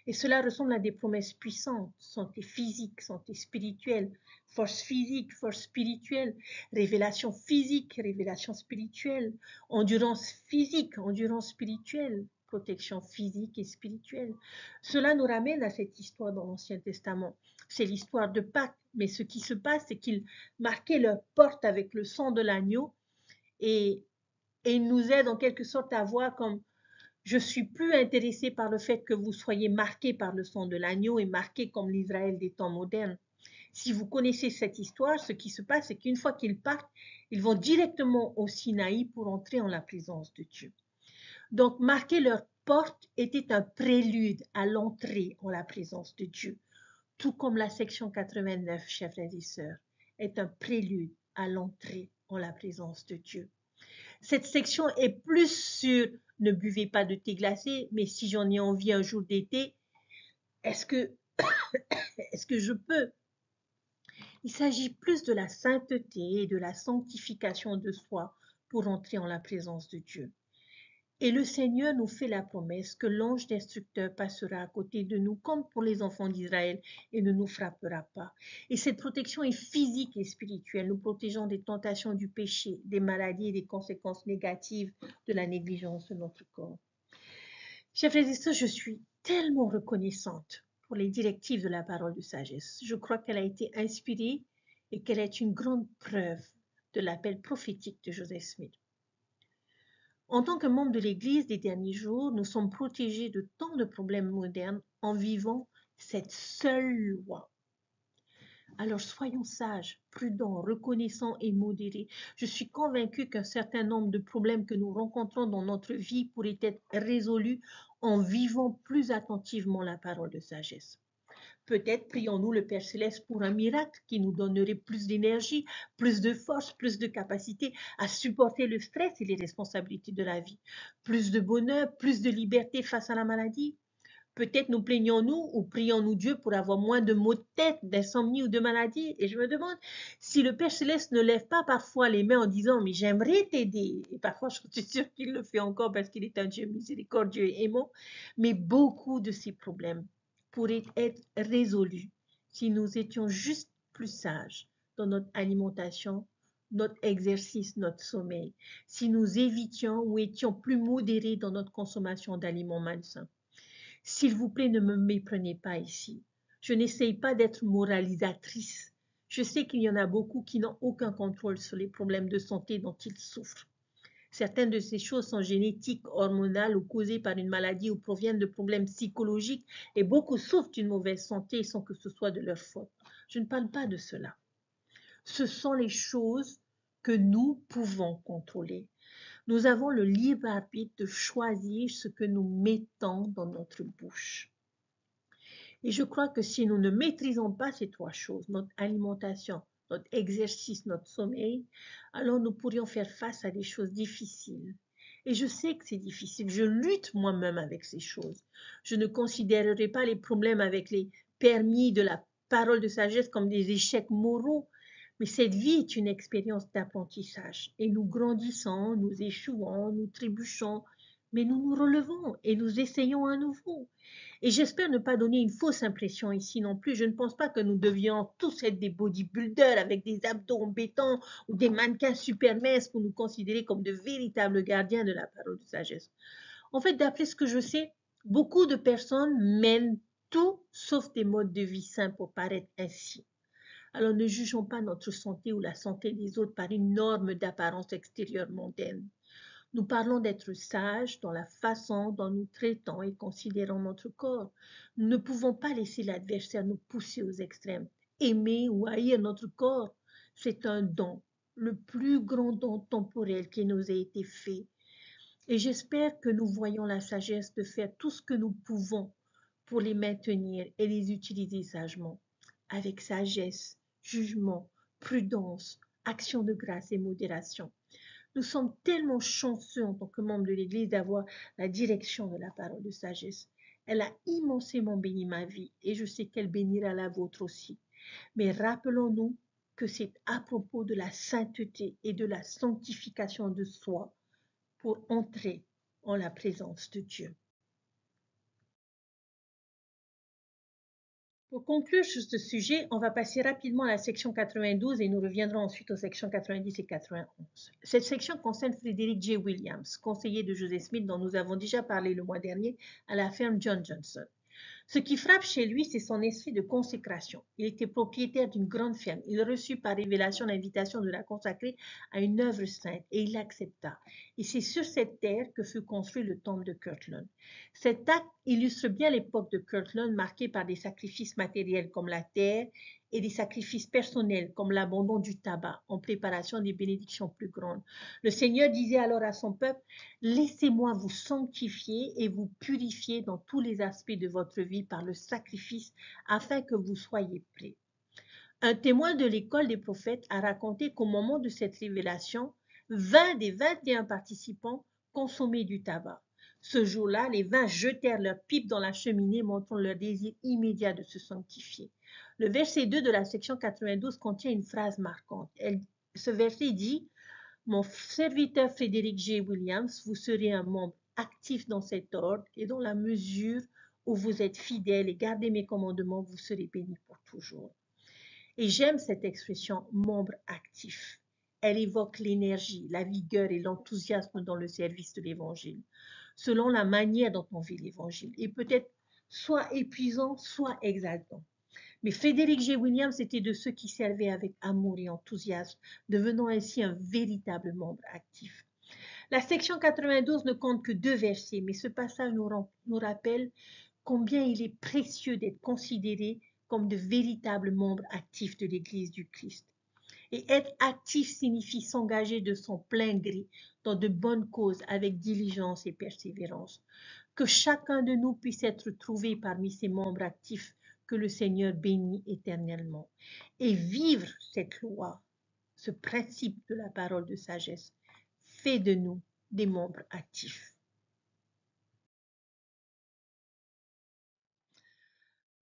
Et cela ressemble à des promesses puissantes, santé physique, santé spirituelle, force physique, force spirituelle, révélation physique, révélation spirituelle, endurance physique, endurance spirituelle, protection physique et spirituelle. Cela nous ramène à cette histoire dans l'Ancien Testament. C'est l'histoire de Pâques, mais ce qui se passe, c'est qu'ils marquaient leur porte avec le sang de l'agneau et ils nous aident en quelque sorte à voir comme je suis plus intéressé par le fait que vous soyez marqués par le sang de l'agneau et marqués comme l'Israël des temps modernes. Si vous connaissez cette histoire, ce qui se passe, c'est qu'une fois qu'ils partent, ils vont directement au Sinaï pour entrer en la présence de Dieu. Donc, marquer leur porte était un prélude à l'entrée en la présence de Dieu, tout comme la section 89, chers frères et sœurs, est un prélude à l'entrée en la présence de Dieu. Cette section est plus sur ne buvez pas de thé glacé, mais si j'en ai envie un jour d'été, est-ce que je peux? Il s'agit plus de la sainteté et de la sanctification de soi pour entrer en la présence de Dieu. Et le Seigneur nous fait la promesse que l'ange destructeur passera à côté de nous comme pour les enfants d'Israël et ne nous frappera pas. Et cette protection est physique et spirituelle, nous protégeant des tentations du péché, des maladies et des conséquences négatives de la négligence de notre corps. Chers frères et sœurs, je suis tellement reconnaissante pour les directives de la parole de sagesse. Je crois qu'elle a été inspirée et qu'elle est une grande preuve de l'appel prophétique de Joseph Smith. En tant que membre de l'Église des derniers jours, nous sommes protégés de tant de problèmes modernes en vivant cette seule loi. Alors soyons sages, prudents, reconnaissants et modérés. Je suis convaincue qu'un certain nombre de problèmes que nous rencontrons dans notre vie pourraient être résolus en vivant plus attentivement la parole de sagesse. Peut-être prions-nous le Père Céleste pour un miracle qui nous donnerait plus d'énergie, plus de force, plus de capacité à supporter le stress et les responsabilités de la vie, plus de bonheur, plus de liberté face à la maladie. Peut-être nous plaignons-nous ou prions-nous Dieu pour avoir moins de maux de tête, d'insomnie ou de maladie. Et je me demande si le Père Céleste ne lève pas parfois les mains en disant « mais j'aimerais t'aider ». Et parfois, je suis sûre qu'il le fait encore parce qu'il est un Dieu miséricordieux et aimant. Mais beaucoup de ces problèmes pourraient être résolus si nous étions juste plus sages dans notre alimentation, notre exercice, notre sommeil, si nous évitions ou étions plus modérés dans notre consommation d'aliments malsains. S'il vous plaît, ne me méprenez pas ici. Je n'essaye pas d'être moralisatrice. Je sais qu'il y en a beaucoup qui n'ont aucun contrôle sur les problèmes de santé dont ils souffrent. Certaines de ces choses sont génétiques, hormonales ou causées par une maladie ou proviennent de problèmes psychologiques et beaucoup souffrent d'une mauvaise santé sans que ce soit de leur faute. Je ne parle pas de cela. Ce sont les choses que nous pouvons contrôler. Nous avons le libre arbitre de choisir ce que nous mettons dans notre bouche. Et je crois que si nous ne maîtrisons pas ces trois choses, notre alimentation, notre exercice, notre sommeil, alors nous pourrions faire face à des choses difficiles. Et je sais que c'est difficile. Je lutte moi-même avec ces choses. Je ne considérerai pas les problèmes avec les permis de la parole de sagesse comme des échecs moraux. Mais cette vie est une expérience d'apprentissage. Et nous grandissons, nous échouons, nous trébuchons, mais nous nous relevons et nous essayons à nouveau. Et j'espère ne pas donner une fausse impression ici non plus. Je ne pense pas que nous devions tous être des bodybuilders avec des abdos embêtants ou des mannequins super minces pour nous considérer comme de véritables gardiens de la parole de sagesse. En fait, d'après ce que je sais, beaucoup de personnes mènent tout sauf des modes de vie sains pour paraître ainsi. Alors ne jugeons pas notre santé ou la santé des autres par une norme d'apparence extérieure mondaine. Nous parlons d'être sages dans la façon dont nous traitons et considérons notre corps. Nous ne pouvons pas laisser l'adversaire nous pousser aux extrêmes. Aimer ou haïr notre corps, c'est un don, le plus grand don temporel qui nous a été fait. Et j'espère que nous voyons la sagesse de faire tout ce que nous pouvons pour les maintenir et les utiliser sagement, avec sagesse, jugement, prudence, action de grâce et modération. Nous sommes tellement chanceux en tant que membres de l'Église d'avoir la direction de la parole de sagesse. Elle a immensément béni ma vie et je sais qu'elle bénira la vôtre aussi. Mais rappelons-nous que c'est à propos de la sainteté et de la sanctification de soi pour entrer en la présence de Dieu. Pour conclure sur ce sujet, on va passer rapidement à la section 92 et nous reviendrons ensuite aux sections 90 et 91. Cette section concerne Frederick J. Williams, conseiller de Joseph Smith dont nous avons déjà parlé le mois dernier à la ferme John Johnson. Ce qui frappe chez lui, c'est son esprit de consécration. Il était propriétaire d'une grande ferme. Il reçut par révélation l'invitation de la consacrer à une œuvre sainte et il l'accepta. Et c'est sur cette terre que fut construit le temple de Kirtland. Cet acte illustre bien l'époque de Kirtland marquée par des sacrifices matériels comme la terre et des sacrifices personnels comme l'abandon du tabac en préparation des bénédictions plus grandes. Le Seigneur disait alors à son peuple, « Laissez-moi vous sanctifier et vous purifier dans tous les aspects de votre vie par le sacrifice afin que vous soyez prêts. » Un témoin de l'école des prophètes a raconté qu'au moment de cette révélation, 20 des 21 participants consommaient du tabac. Ce jour-là, les 20 jetèrent leurs pipes dans la cheminée, montrant leur désir immédiat de se sanctifier. Le verset 2 de la section 92 contient une phrase marquante. Ce verset dit « Mon serviteur Frederick J. Williams, vous serez un membre actif dans cet ordre et dans la mesure où vous êtes fidèle et gardez mes commandements, vous serez bénis pour toujours. » Et j'aime cette expression « membre actif ». Elle évoque l'énergie, la vigueur et l'enthousiasme dans le service de l'Évangile, selon la manière dont on vit l'Évangile, et peut-être soit épuisant, soit exaltant. Mais Frederick J. Williams était de ceux qui servaient avec amour et enthousiasme, devenant ainsi un véritable membre actif. La section 92 ne compte que 2 versets, mais ce passage nous rappelle combien il est précieux d'être considéré comme de véritables membres actifs de l'Église du Christ. Et être actif signifie s'engager de son plein gré dans de bonnes causes avec diligence et persévérance. Que chacun de nous puisse être trouvé parmi ces membres actifs que le Seigneur bénit éternellement. Et vivre cette loi, ce principe de la parole de sagesse, fait de nous des membres actifs.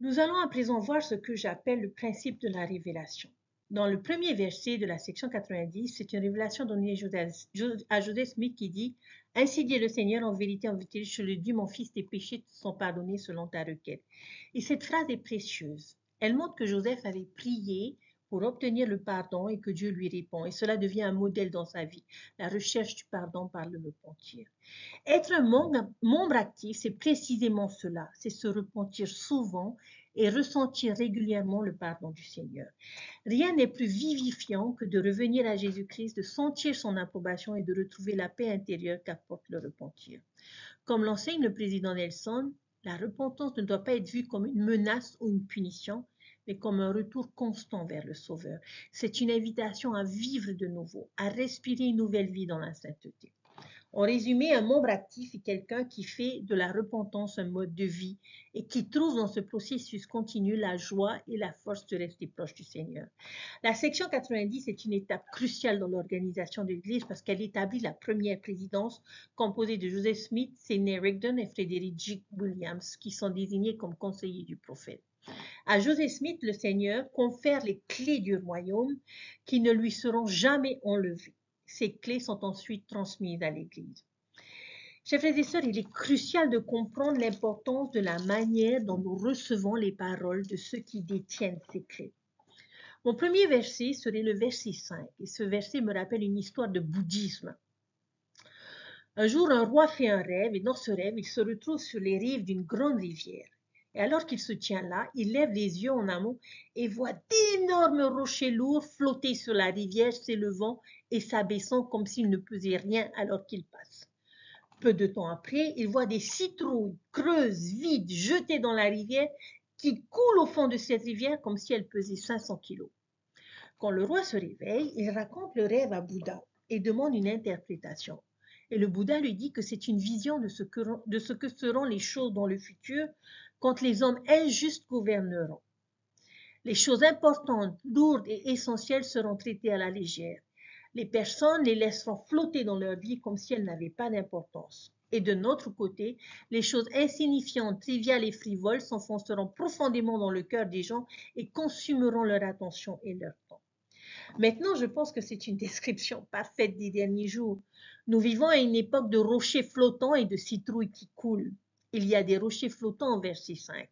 Nous allons à présent voir ce que j'appelle le principe de la révélation. Dans le premier verset de la section 90, c'est une révélation donnée à Joseph Smith qui dit « Ainsi dit le Seigneur, en vérité, je le dis, mon fils, tes péchés sont pardonnés selon ta requête. » Et cette phrase est précieuse. Elle montre que Joseph avait prié pour obtenir le pardon et que Dieu lui répond. Et cela devient un modèle dans sa vie, la recherche du pardon par le repentir. Être un membre actif, c'est précisément cela, c'est se repentir souvent et ressentir régulièrement le pardon du Seigneur. Rien n'est plus vivifiant que de revenir à Jésus-Christ, de sentir son approbation et de retrouver la paix intérieure qu'apporte le repentir. Comme l'enseigne le président Nelson, la repentance ne doit pas être vue comme une menace ou une punition, mais comme un retour constant vers le Sauveur. C'est une invitation à vivre de nouveau, à respirer une nouvelle vie dans la sainteté. En résumé, un membre actif est quelqu'un qui fait de la repentance un mode de vie et qui trouve dans ce processus continu la joie et la force de rester proche du Seigneur. La section 90 est une étape cruciale dans l'organisation de l'Église parce qu'elle établit la première présidence composée de Joseph Smith, Sidney Rigdon et Frederick G. Williams, qui sont désignés comme conseillers du prophète. À Joseph Smith, le Seigneur confère les clés du royaume qui ne lui seront jamais enlevées. Ces clés sont ensuite transmises à l'Église. Chers frères et sœurs, il est crucial de comprendre l'importance de la manière dont nous recevons les paroles de ceux qui détiennent ces clés. Mon premier verset serait le verset 5, et ce verset me rappelle une histoire de bouddhisme. Un jour, un roi fait un rêve, et dans ce rêve, il se retrouve sur les rives d'une grande rivière. Et alors qu'il se tient là, il lève les yeux en amont et voit d'énormes rochers lourds flotter sur la rivière, s'élevant et s'abaissant comme s'ils ne pesaient rien alors qu'il passe. Peu de temps après, il voit des citrouilles creuses, vides, jetées dans la rivière, qui coulent au fond de cette rivière comme si elles pesaient 500 kilos. Quand le roi se réveille, il raconte le rêve à Bouddha et demande une interprétation. Et le Bouddha lui dit que c'est une vision de ce que seront les choses dans le futur quand les hommes injustes gouverneront. Les choses importantes, lourdes et essentielles seront traitées à la légère. Les personnes les laisseront flotter dans leur vie comme si elles n'avaient pas d'importance. Et de notre côté, les choses insignifiantes, triviales et frivoles s'enfonceront profondément dans le cœur des gens et consumeront leur attention et leur temps. Maintenant, je pense que c'est une description parfaite des derniers jours. Nous vivons à une époque de rochers flottants et de citrouilles qui coulent. Il y a des rochers flottants au verset 5.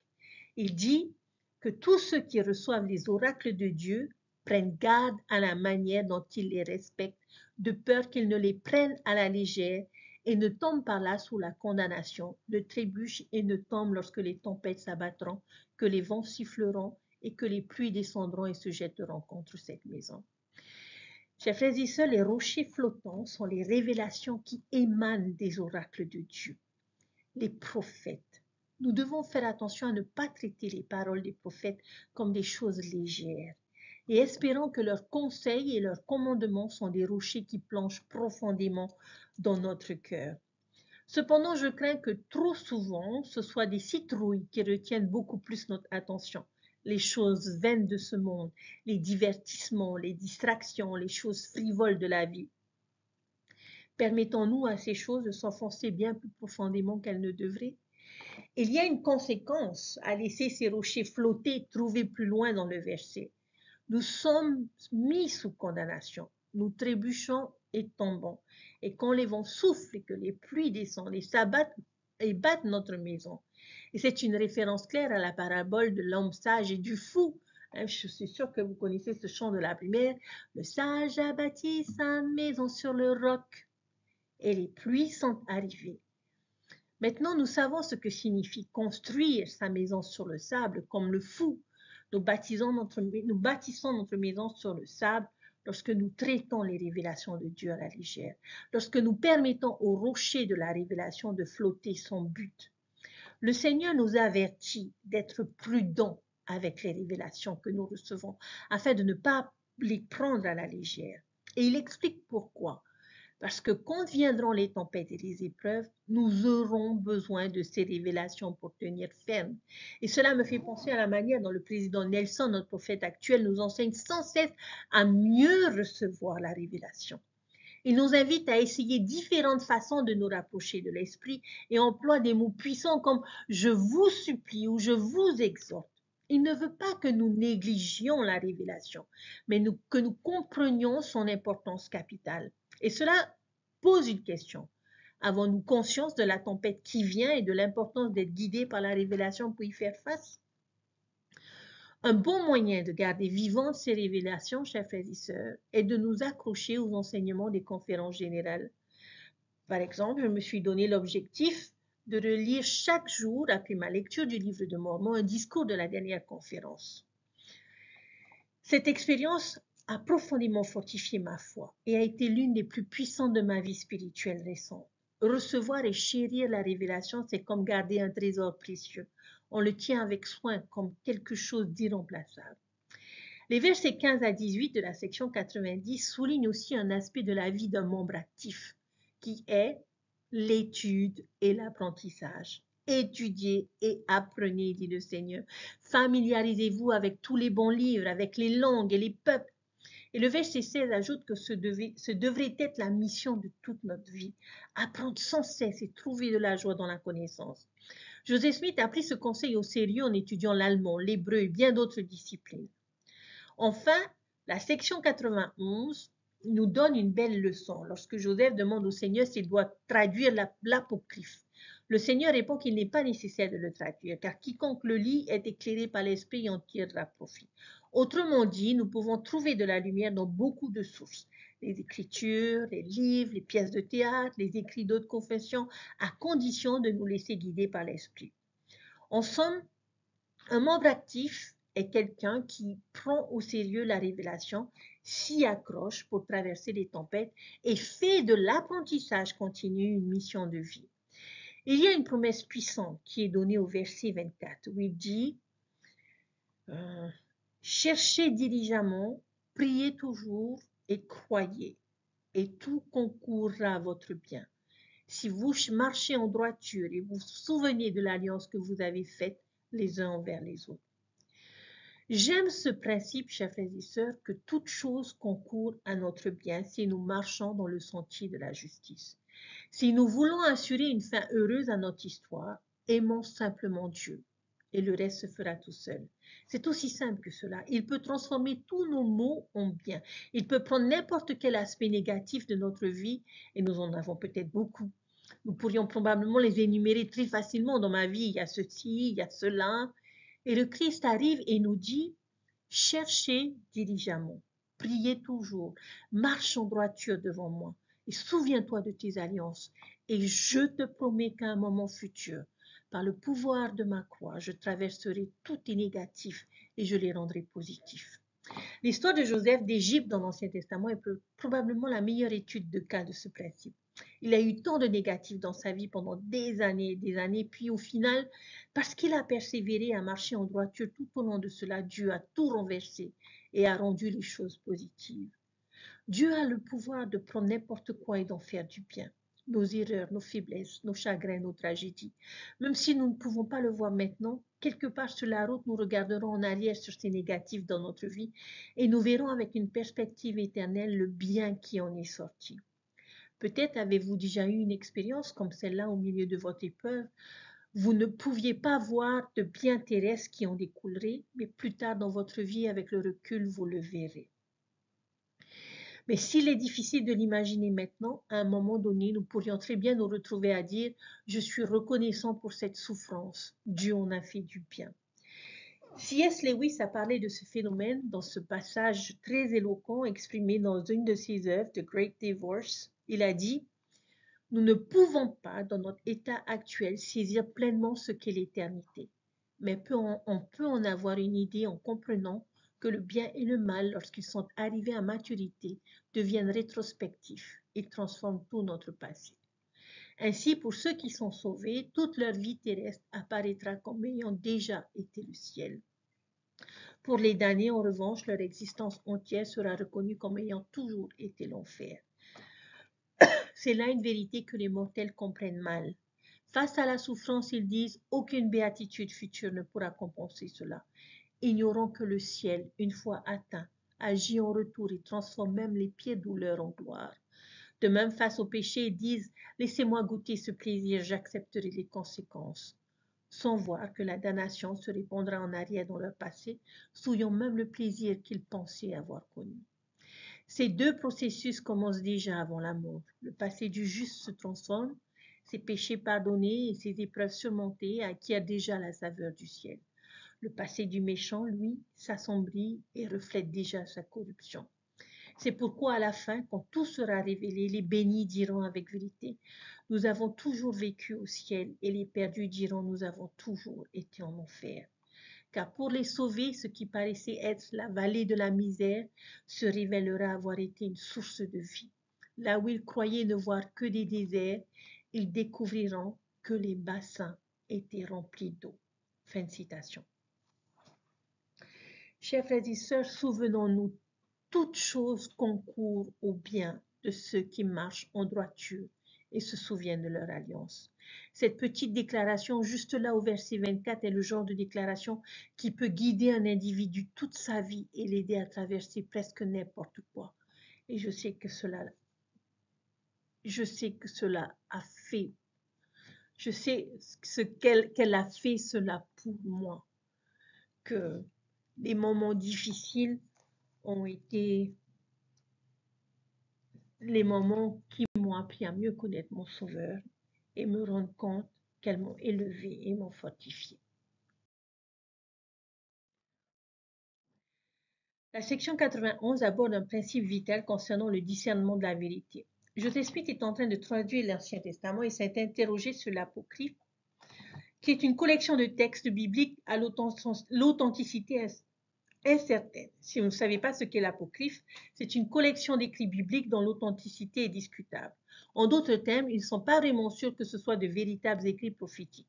Il dit que tous ceux qui reçoivent les oracles de Dieu prennent garde à la manière dont ils les respectent, de peur qu'ils ne les prennent à la légère et ne tombent par là sous la condamnation, ne trébuchent et ne tombent lorsque les tempêtes s'abattront, que les vents siffleront et que les pluies descendront et se jetteront contre cette maison. Chers frères et sœurs, les rochers flottants sont les révélations qui émanent des oracles de Dieu, les prophètes. Nous devons faire attention à ne pas traiter les paroles des prophètes comme des choses légères et espérons que leurs conseils et leurs commandements sont des rochers qui plongent profondément dans notre cœur. Cependant, je crains que trop souvent, ce soit des citrouilles qui retiennent beaucoup plus notre attention. Les choses vaines de ce monde, les divertissements, les distractions, les choses frivoles de la vie. Permettons-nous à ces choses de s'enfoncer bien plus profondément qu'elles ne devraient? Il y a une conséquence à laisser ces rochers flotter, trouver plus loin dans le verset. Nous sommes mis sous condamnation, nous trébuchons et tombons. Et quand les vents soufflent et que les pluies descendent et s'abattent et battent notre maison. Et c'est une référence claire à la parabole de l'homme sage et du fou. Je suis sûre que vous connaissez ce chant de la primaire. Le sage a bâti sa maison sur le roc et les pluies sont arrivées. Maintenant, nous savons ce que signifie construire sa maison sur le sable comme le fou. Nous bâtissons notre maison sur le sable lorsque nous traitons les révélations de Dieu à la légère, lorsque nous permettons au rocher de la révélation de flotter sans but. Le Seigneur nous avertit d'être prudents avec les révélations que nous recevons afin de ne pas les prendre à la légère. Et il explique pourquoi. Parce que quand viendront les tempêtes et les épreuves, nous aurons besoin de ces révélations pour tenir ferme. Et cela me fait penser à la manière dont le président Nelson, notre prophète actuel, nous enseigne sans cesse à mieux recevoir la révélation. Il nous invite à essayer différentes façons de nous rapprocher de l'esprit et emploie des mots puissants comme « je vous supplie » ou « je vous exhorte ». Il ne veut pas que nous négligions la révélation, mais que nous comprenions son importance capitale. Et cela pose une question. Avons-nous conscience de la tempête qui vient et de l'importance d'être guidés par la révélation pour y faire face? Un bon moyen de garder vivantes ces révélations, chers frères et sœurs, est de nous accrocher aux enseignements des conférences générales. Par exemple, je me suis donné l'objectif de relire chaque jour, après ma lecture du livre de Mormon, un discours de la dernière conférence. Cette expérience a profondément fortifié ma foi et a été l'une des plus puissantes de ma vie spirituelle récente. Recevoir et chérir la révélation, c'est comme garder un trésor précieux. On le tient avec soin comme quelque chose d'irremplaçable. Les versets 15 à 18 de la section 90 soulignent aussi un aspect de la vie d'un membre actif qui est l'étude et l'apprentissage. Étudiez et apprenez, dit le Seigneur. Familiarisez-vous avec tous les bons livres, avec les langues et les peuples. Et le verset 16 ajoute que ce devrait être la mission de toute notre vie. Apprendre sans cesse et trouver de la joie dans la connaissance. Joseph Smith a pris ce conseil au sérieux en étudiant l'allemand, l'hébreu et bien d'autres disciplines. Enfin, la section 91 nous donne une belle leçon. Lorsque Joseph demande au Seigneur s'il doit traduire l'apocryphe, le Seigneur répond qu'il n'est pas nécessaire de le traduire, car quiconque le lit est éclairé par l'Esprit et en tirera profit. Autrement dit, nous pouvons trouver de la lumière dans beaucoup de sources. Les Écritures, les livres, les pièces de théâtre, les écrits d'autres confessions, à condition de nous laisser guider par l'Esprit. En somme, un membre actif est quelqu'un qui prend au sérieux la révélation, s'y accroche pour traverser les tempêtes et fait de l'apprentissage continu une mission de vie. Il y a une promesse puissante qui est donnée au verset 24 où il dit cherchez diligemment, priez toujours et croyez, et tout concourra à votre bien. Si vous marchez en droiture et vous vous souvenez de l'alliance que vous avez faite les uns envers les autres. J'aime ce principe, chers frères et sœurs, que toute chose concourt à notre bien si nous marchons dans le sentier de la justice. Si nous voulons assurer une fin heureuse à notre histoire, aimons simplement Dieu et le reste se fera tout seul. C'est aussi simple que cela. Il peut transformer tous nos maux en bien. Il peut prendre n'importe quel aspect négatif de notre vie et nous en avons peut-être beaucoup. Nous pourrions probablement les énumérer très facilement dans ma vie. Il y a ceci, il y a cela. Et le Christ arrive et nous dit, cherchez diligemment, priez toujours, marche en droiture devant moi et souviens-toi de tes alliances. Et je te promets qu'à un moment futur, par le pouvoir de ma croix, je traverserai tout est négatif et je les rendrai positifs. L'histoire de Joseph d'Égypte dans l'Ancien Testament est probablement la meilleure étude de cas de ce principe. Il a eu tant de négatifs dans sa vie pendant des années, puis au final, parce qu'il a persévéré à marcher en droiture tout au long de cela, Dieu a tout renversé et a rendu les choses positives. Dieu a le pouvoir de prendre n'importe quoi et d'en faire du bien. Nos erreurs, nos faiblesses, nos chagrins, nos tragédies. Même si nous ne pouvons pas le voir maintenant, quelque part sur la route, nous regarderons en arrière sur ces négatifs dans notre vie et nous verrons avec une perspective éternelle le bien qui en est sorti. Peut-être avez-vous déjà eu une expérience comme celle-là au milieu de votre épreuve. Vous ne pouviez pas voir de bien terrestre qui en découlerait, mais plus tard dans votre vie, avec le recul, vous le verrez. Mais s'il est difficile de l'imaginer maintenant, à un moment donné, nous pourrions très bien nous retrouver à dire « Je suis reconnaissant pour cette souffrance. Dieu en a fait du bien. » C.S. Lewis a parlé de ce phénomène dans ce passage très éloquent exprimé dans une de ses œuvres, The Great Divorce. Il a dit « Nous ne pouvons pas, dans notre état actuel, saisir pleinement ce qu'est l'éternité. Mais on peut en avoir une idée en comprenant que le bien et le mal, lorsqu'ils sont arrivés à maturité, deviennent rétrospectifs et transforment tout notre passé. Ainsi, pour ceux qui sont sauvés, toute leur vie terrestre apparaîtra comme ayant déjà été le ciel. Pour les damnés, en revanche, leur existence entière sera reconnue comme ayant toujours été l'enfer. C'est là une vérité que les mortels comprennent mal. Face à la souffrance, ils disent « Aucune béatitude future ne pourra compenser cela », ignorant que le ciel, une fois atteint, agit en retour et transforme même les pires douleurs en gloire. De même, face au péché, ils disent « Laissez-moi goûter ce plaisir, j'accepterai les conséquences », sans voir que la damnation se répandra en arrière dans leur passé, souillant même le plaisir qu'ils pensaient avoir connu. Ces deux processus commencent déjà avant la mort. Le passé du juste se transforme, ses péchés pardonnés et ses épreuves surmontées acquièrent déjà la saveur du ciel. Le passé du méchant, lui, s'assombrit et reflète déjà sa corruption. C'est pourquoi à la fin, quand tout sera révélé, les bénis diront avec vérité, nous avons toujours vécu au ciel, et les perdus diront, nous avons toujours été en enfer. Car pour les sauver, ce qui paraissait être la vallée de la misère se révélera avoir été une source de vie. Là où ils croyaient ne voir que des déserts, ils découvriront que les bassins étaient remplis d'eau. Fin de citation. Chers frères et sœurs, souvenons-nous, toute chose concourt au bien de ceux qui marchent en droiture et se souviennent de leur alliance. Cette petite déclaration juste là au verset 24 est le genre de déclaration qui peut guider un individu toute sa vie et l'aider à traverser presque n'importe quoi. Et je sais que cela a fait, je sais qu'elle a fait cela pour moi, que les moments difficiles ont été les moments qui m'ont appris à mieux connaître mon Sauveur et me rendre compte qu'elles m'ont élevé et m'ont fortifié. La section 91 aborde un principe vital concernant le discernement de la vérité. Joseph Smith est en train de traduire l'Ancien Testament et s'est interrogé sur l'Apocryphe, qui est une collection de textes bibliques à l'authenticité incertaine. Si vous ne savez pas ce qu'est l'Apocryphe, c'est une collection d'écrits bibliques dont l'authenticité est discutable. En d'autres termes, ils ne sont pas vraiment sûrs que ce soit de véritables écrits prophétiques.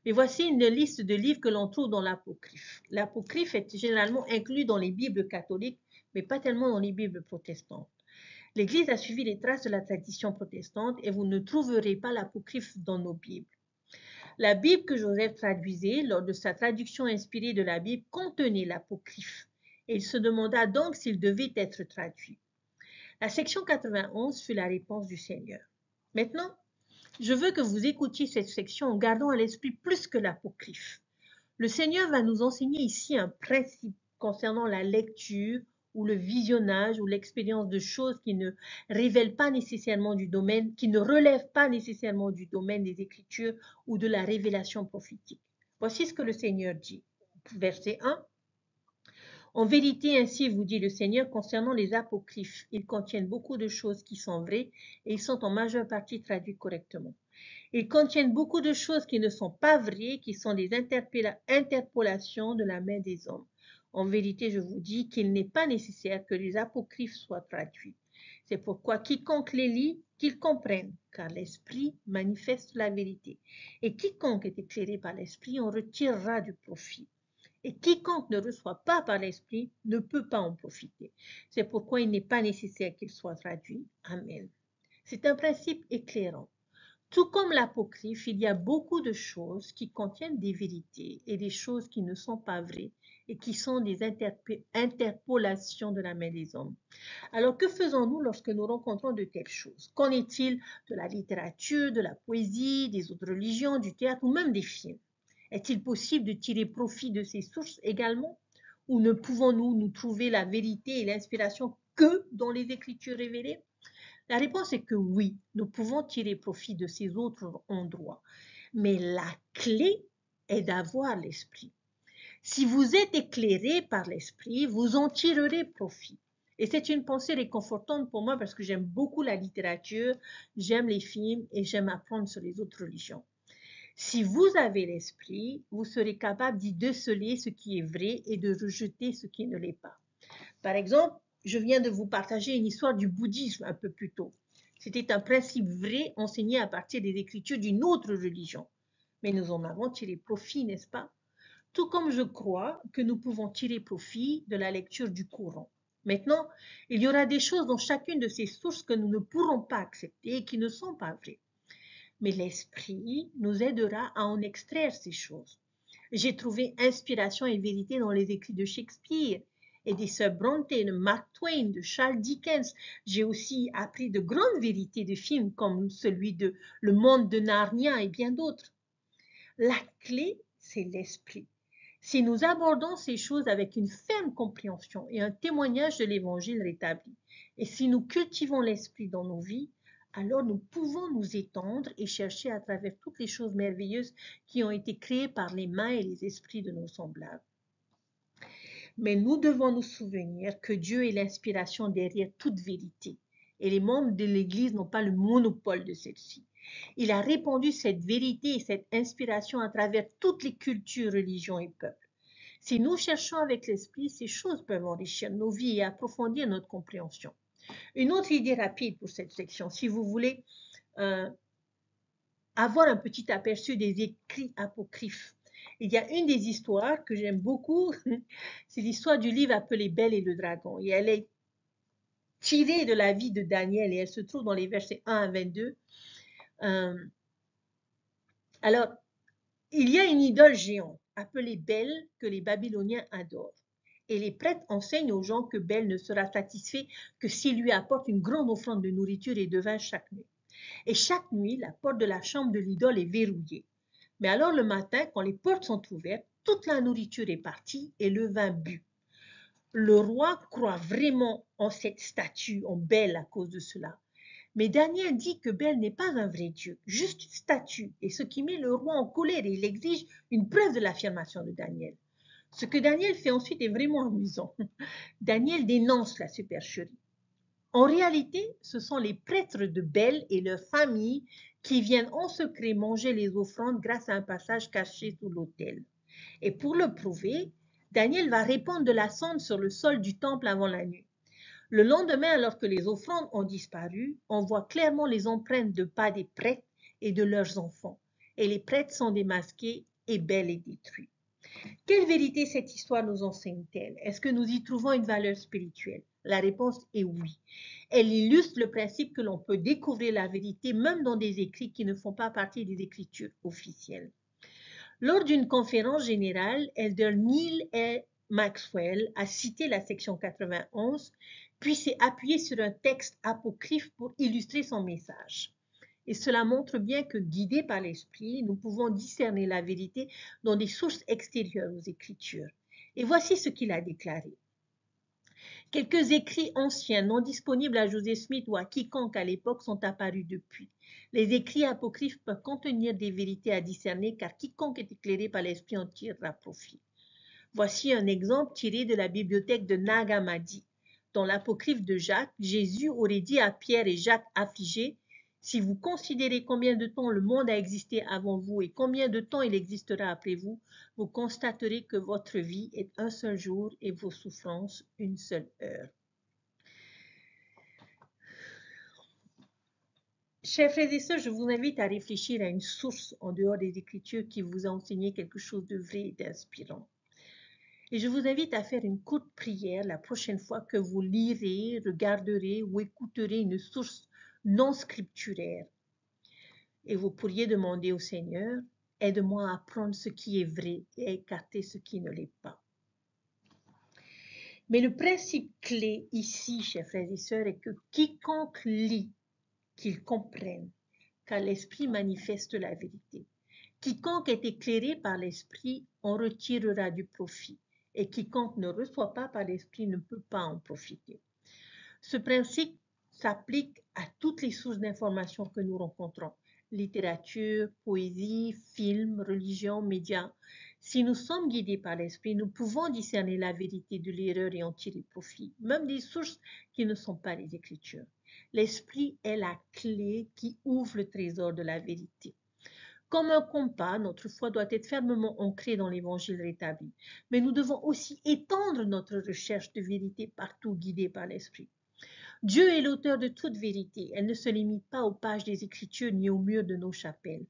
Mais voici une liste de livres que l'on trouve dans l'Apocryphe. L'Apocryphe est généralement inclus dans les Bibles catholiques, mais pas tellement dans les Bibles protestantes. L'Église a suivi les traces de la tradition protestante et vous ne trouverez pas l'Apocryphe dans nos Bibles. La Bible que Joseph traduisait lors de sa traduction inspirée de la Bible contenait l'Apocryphe et il se demanda donc s'il devait être traduit. La section 91 fut la réponse du Seigneur. Maintenant, je veux que vous écoutiez cette section en gardant à l'esprit plus que l'Apocryphe. Le Seigneur va nous enseigner ici un principe concernant la lecture ou le visionnage ou l'expérience de choses qui ne révèlent pas nécessairement du domaine, qui ne relèvent pas nécessairement du domaine des Écritures ou de la révélation prophétique. Voici ce que le Seigneur dit. Verset 1. En vérité, ainsi vous dit le Seigneur concernant les apocryphes. Ils contiennent beaucoup de choses qui sont vraies et ils sont en majeure partie traduits correctement. Ils contiennent beaucoup de choses qui ne sont pas vraies, qui sont des interpolations de la main des hommes. En vérité, je vous dis qu'il n'est pas nécessaire que les apocryphes soient traduits. C'est pourquoi quiconque les lit, qu'il comprenne, car l'Esprit manifeste la vérité. Et quiconque est éclairé par l'Esprit en retirera du profit. Et quiconque ne reçoit pas par l'Esprit ne peut pas en profiter. C'est pourquoi il n'est pas nécessaire qu'il soit traduit. Amen. C'est un principe éclairant. Tout comme l'Apocryphe, il y a beaucoup de choses qui contiennent des vérités et des choses qui ne sont pas vraies et qui sont des interpolations de la main des hommes. Alors, que faisons-nous lorsque nous rencontrons de telles choses? Qu'en est-il de la littérature, de la poésie, des autres religions, du théâtre ou même des films? Est-il possible de tirer profit de ces sources également? Ou ne pouvons-nous nous trouver la vérité et l'inspiration que dans les Écritures révélées? La réponse est que oui, nous pouvons tirer profit de ces autres endroits. Mais la clé est d'avoir l'esprit. Si vous êtes éclairé par l'esprit, vous en tirerez profit. Et c'est une pensée réconfortante pour moi parce que j'aime beaucoup la littérature, j'aime les films et j'aime apprendre sur les autres religions. Si vous avez l'esprit, vous serez capable d'y déceler ce qui est vrai et de rejeter ce qui ne l'est pas. Par exemple, je viens de vous partager une histoire du bouddhisme un peu plus tôt. C'était un principe vrai enseigné à partir des écritures d'une autre religion. Mais nous en avons tiré profit, n'est-ce pas? Tout comme je crois que nous pouvons tirer profit de la lecture du Coran. Maintenant, il y aura des choses dans chacune de ces sources que nous ne pourrons pas accepter et qui ne sont pas vraies. Mais l'esprit nous aidera à en extraire ces choses. J'ai trouvé inspiration et vérité dans les écrits de Shakespeare et des sœurs Bronte, de Mark Twain, de Charles Dickens. J'ai aussi appris de grandes vérités de films comme celui de Le Monde de Narnia et bien d'autres. La clé, c'est l'esprit. Si nous abordons ces choses avec une ferme compréhension et un témoignage de l'Évangile rétabli, et si nous cultivons l'esprit dans nos vies, alors nous pouvons nous étendre et chercher à travers toutes les choses merveilleuses qui ont été créées par les mains et les esprits de nos semblables. Mais nous devons nous souvenir que Dieu est l'inspiration derrière toute vérité et les membres de l'Église n'ont pas le monopole de celle-ci. Il a répandu cette vérité et cette inspiration à travers toutes les cultures, religions et peuples. Si nous cherchons avec l'esprit, ces choses peuvent enrichir nos vies et approfondir notre compréhension. Une autre idée rapide pour cette section, si vous voulez avoir un petit aperçu des écrits apocryphes. Il y a une des histoires que j'aime beaucoup, c'est l'histoire du livre appelé Belle et le dragon. Et elle est tirée de la vie de Daniel et elle se trouve dans les versets 1 à 22. Euh, alors, il y a une idole géante appelée Bel que les Babyloniens adorent. Et les prêtres enseignent aux gens que Bel ne sera satisfait que s'il lui apporte une grande offrande de nourriture et de vin chaque nuit. Et chaque nuit, la porte de la chambre de l'idole est verrouillée. Mais alors le matin, quand les portes sont ouvertes, toute la nourriture est partie et le vin bu. Le roi croit vraiment en cette statue, en Bel à cause de cela. Mais Daniel dit que Bel n'est pas un vrai Dieu, juste une statue, et ce qui met le roi en colère et il exige une preuve de l'affirmation de Daniel. Ce que Daniel fait ensuite est vraiment amusant. Daniel dénonce la supercherie. En réalité, ce sont les prêtres de Bel et leurs familles qui viennent en secret manger les offrandes grâce à un passage caché sous l'autel. Et pour le prouver, Daniel va répandre de la cendre sur le sol du temple avant la nuit. Le lendemain, alors que les offrandes ont disparu, on voit clairement les empreintes de pas des prêtres et de leurs enfants. Et les prêtres sont démasqués et Bel est détruit. Quelle vérité cette histoire nous enseigne-t-elle? Est-ce que nous y trouvons une valeur spirituelle? La réponse est oui. Elle illustre le principe que l'on peut découvrir la vérité même dans des écrits qui ne font pas partie des écritures officielles. Lors d'une conférence générale, Elder Neil A. Maxwell a cité la section 91, puis s'est appuyé sur un texte apocryphe pour illustrer son message. Et cela montre bien que, guidés par l'Esprit, nous pouvons discerner la vérité dans des sources extérieures aux Écritures. Et voici ce qu'il a déclaré. Quelques écrits anciens non disponibles à Joseph Smith ou à quiconque à l'époque sont apparus depuis. Les écrits apocryphes peuvent contenir des vérités à discerner car quiconque est éclairé par l'Esprit en tirera profit. Voici un exemple tiré de la bibliothèque de Nag Hammadi. Dans l'apocryphe de Jacques, Jésus aurait dit à Pierre et Jacques affligés, « Si vous considérez combien de temps le monde a existé avant vous et combien de temps il existera après vous, vous constaterez que votre vie est un seul jour et vos souffrances une seule heure. » Chers frères et sœurs, je vous invite à réfléchir à une source en dehors des Écritures qui vous a enseigné quelque chose de vrai et d'inspirant. Et je vous invite à faire une courte prière la prochaine fois que vous lirez, regarderez ou écouterez une source non scripturaire. Et vous pourriez demander au Seigneur, aide-moi à apprendre ce qui est vrai et à écarter ce qui ne l'est pas. Mais le principe clé ici, chers frères et sœurs, est que quiconque lit, qu'il comprenne, car l'Esprit manifeste la vérité. Quiconque est éclairé par l'Esprit en retirera du profit, et quiconque ne reçoit pas par l'Esprit ne peut pas en profiter. Ce principe s'applique à toutes les sources d'informations que nous rencontrons, littérature, poésie, films, religion, médias. Si nous sommes guidés par l'Esprit, nous pouvons discerner la vérité de l'erreur et en tirer profit, même des sources qui ne sont pas les Écritures. L'Esprit est la clé qui ouvre le trésor de la vérité. Comme un compas, notre foi doit être fermement ancrée dans l'Évangile rétabli. Mais nous devons aussi étendre notre recherche de vérité partout guidée par l'Esprit. Dieu est l'auteur de toute vérité. Elle ne se limite pas aux pages des Écritures ni aux murs de nos chapelles.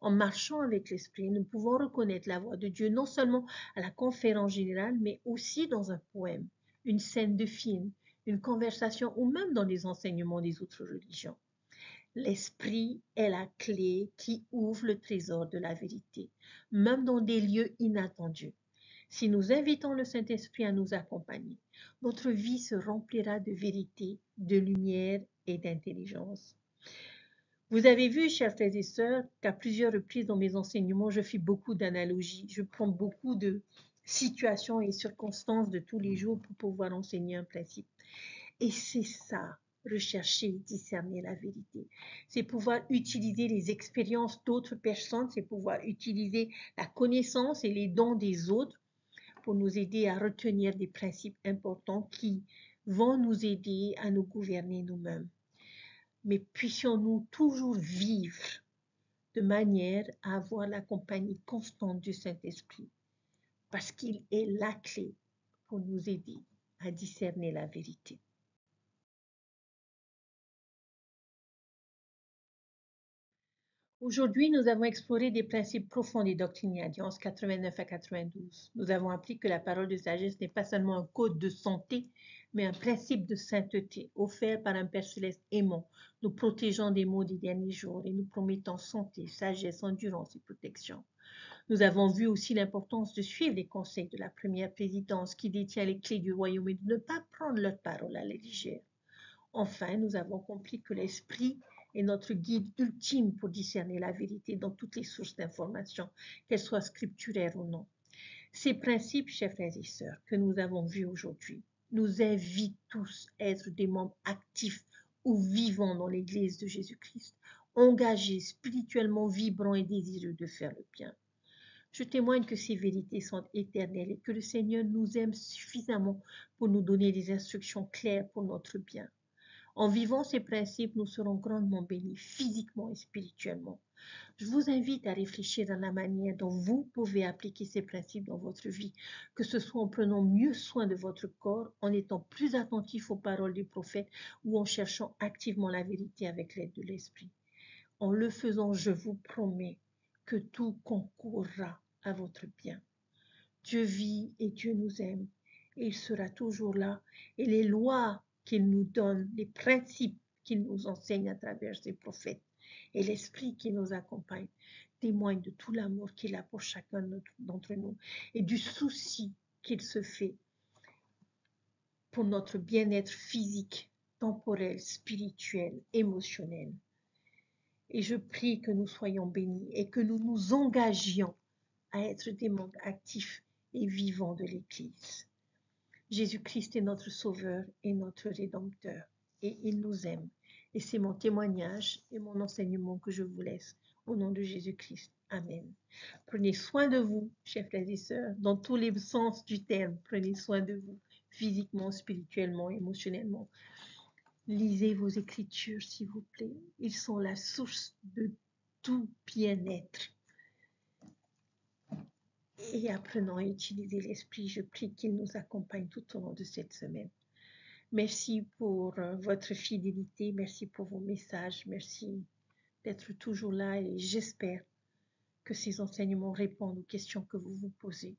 En marchant avec l'Esprit, nous pouvons reconnaître la voix de Dieu non seulement à la conférence générale, mais aussi dans un poème, une scène de film, une conversation ou même dans les enseignements des autres religions. L'Esprit est la clé qui ouvre le trésor de la vérité, même dans des lieux inattendus. Si nous invitons le Saint-Esprit à nous accompagner, notre vie se remplira de vérité, de lumière et d'intelligence. Vous avez vu, chers frères et sœurs, qu'à plusieurs reprises dans mes enseignements, je fais beaucoup d'analogies. Je prends beaucoup de situations et circonstances de tous les jours pour pouvoir enseigner un principe. Et c'est ça, rechercher, discerner la vérité. C'est pouvoir utiliser les expériences d'autres personnes, c'est pouvoir utiliser la connaissance et les dons des autres pour nous aider à retenir des principes importants qui vont nous aider à nous gouverner nous-mêmes. Mais puissions-nous toujours vivre de manière à avoir la compagnie constante du Saint-Esprit, parce qu'il est la clé pour nous aider à discerner la vérité. Aujourd'hui, nous avons exploré des principes profonds des doctrines Alliance 89 à 92. Nous avons appris que la parole de sagesse n'est pas seulement un code de santé, mais un principe de sainteté offert par un Père céleste aimant, nous protégeant des maux des derniers jours et nous promettant santé, sagesse, endurance et protection. Nous avons vu aussi l'importance de suivre les conseils de la première présidence qui détient les clés du royaume et de ne pas prendre leur parole à la légère. Enfin, nous avons compris que l'esprit est notre guide ultime pour discerner la vérité dans toutes les sources d'information, qu'elles soient scripturaires ou non. Ces principes, chers frères et sœurs, que nous avons vus aujourd'hui, nous invitent tous à être des membres actifs ou vivants dans l'Église de Jésus-Christ, engagés, spirituellement vibrants et désireux de faire le bien. Je témoigne que ces vérités sont éternelles et que le Seigneur nous aime suffisamment pour nous donner des instructions claires pour notre bien. En vivant ces principes, nous serons grandement bénis physiquement et spirituellement. Je vous invite à réfléchir à la manière dont vous pouvez appliquer ces principes dans votre vie, que ce soit en prenant mieux soin de votre corps, en étant plus attentif aux paroles du prophète ou en cherchant activement la vérité avec l'aide de l'Esprit. En le faisant, je vous promets que tout concourra à votre bien. Dieu vit et Dieu nous aime et il sera toujours là. Et les lois qu'il nous donne, les principes qu'il nous enseigne à travers ses prophètes et l'esprit qui nous accompagne témoignent de tout l'amour qu'il a pour chacun d'entre nous et du souci qu'il se fait pour notre bien-être physique, temporel, spirituel, émotionnel. Et je prie que nous soyons bénis et que nous nous engagions à être des membres actifs et vivants de l'Église. Jésus-Christ est notre Sauveur et notre Rédempteur, et il nous aime. Et c'est mon témoignage et mon enseignement que je vous laisse au nom de Jésus-Christ. Amen. Prenez soin de vous, chers frères et sœurs, dans tous les sens du terme. Prenez soin de vous, physiquement, spirituellement, émotionnellement. Lisez vos Écritures, s'il vous plaît. Ils sont la source de tout bien-être. Et apprenant à utiliser l'Esprit, je prie qu'il nous accompagne tout au long de cette semaine. Merci pour votre fidélité, merci pour vos messages, merci d'être toujours là et j'espère que ces enseignements répondent aux questions que vous vous posez,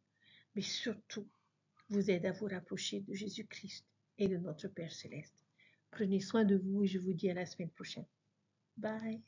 mais surtout vous aident à vous rapprocher de Jésus-Christ et de notre Père Céleste. Prenez soin de vous et je vous dis à la semaine prochaine. Bye.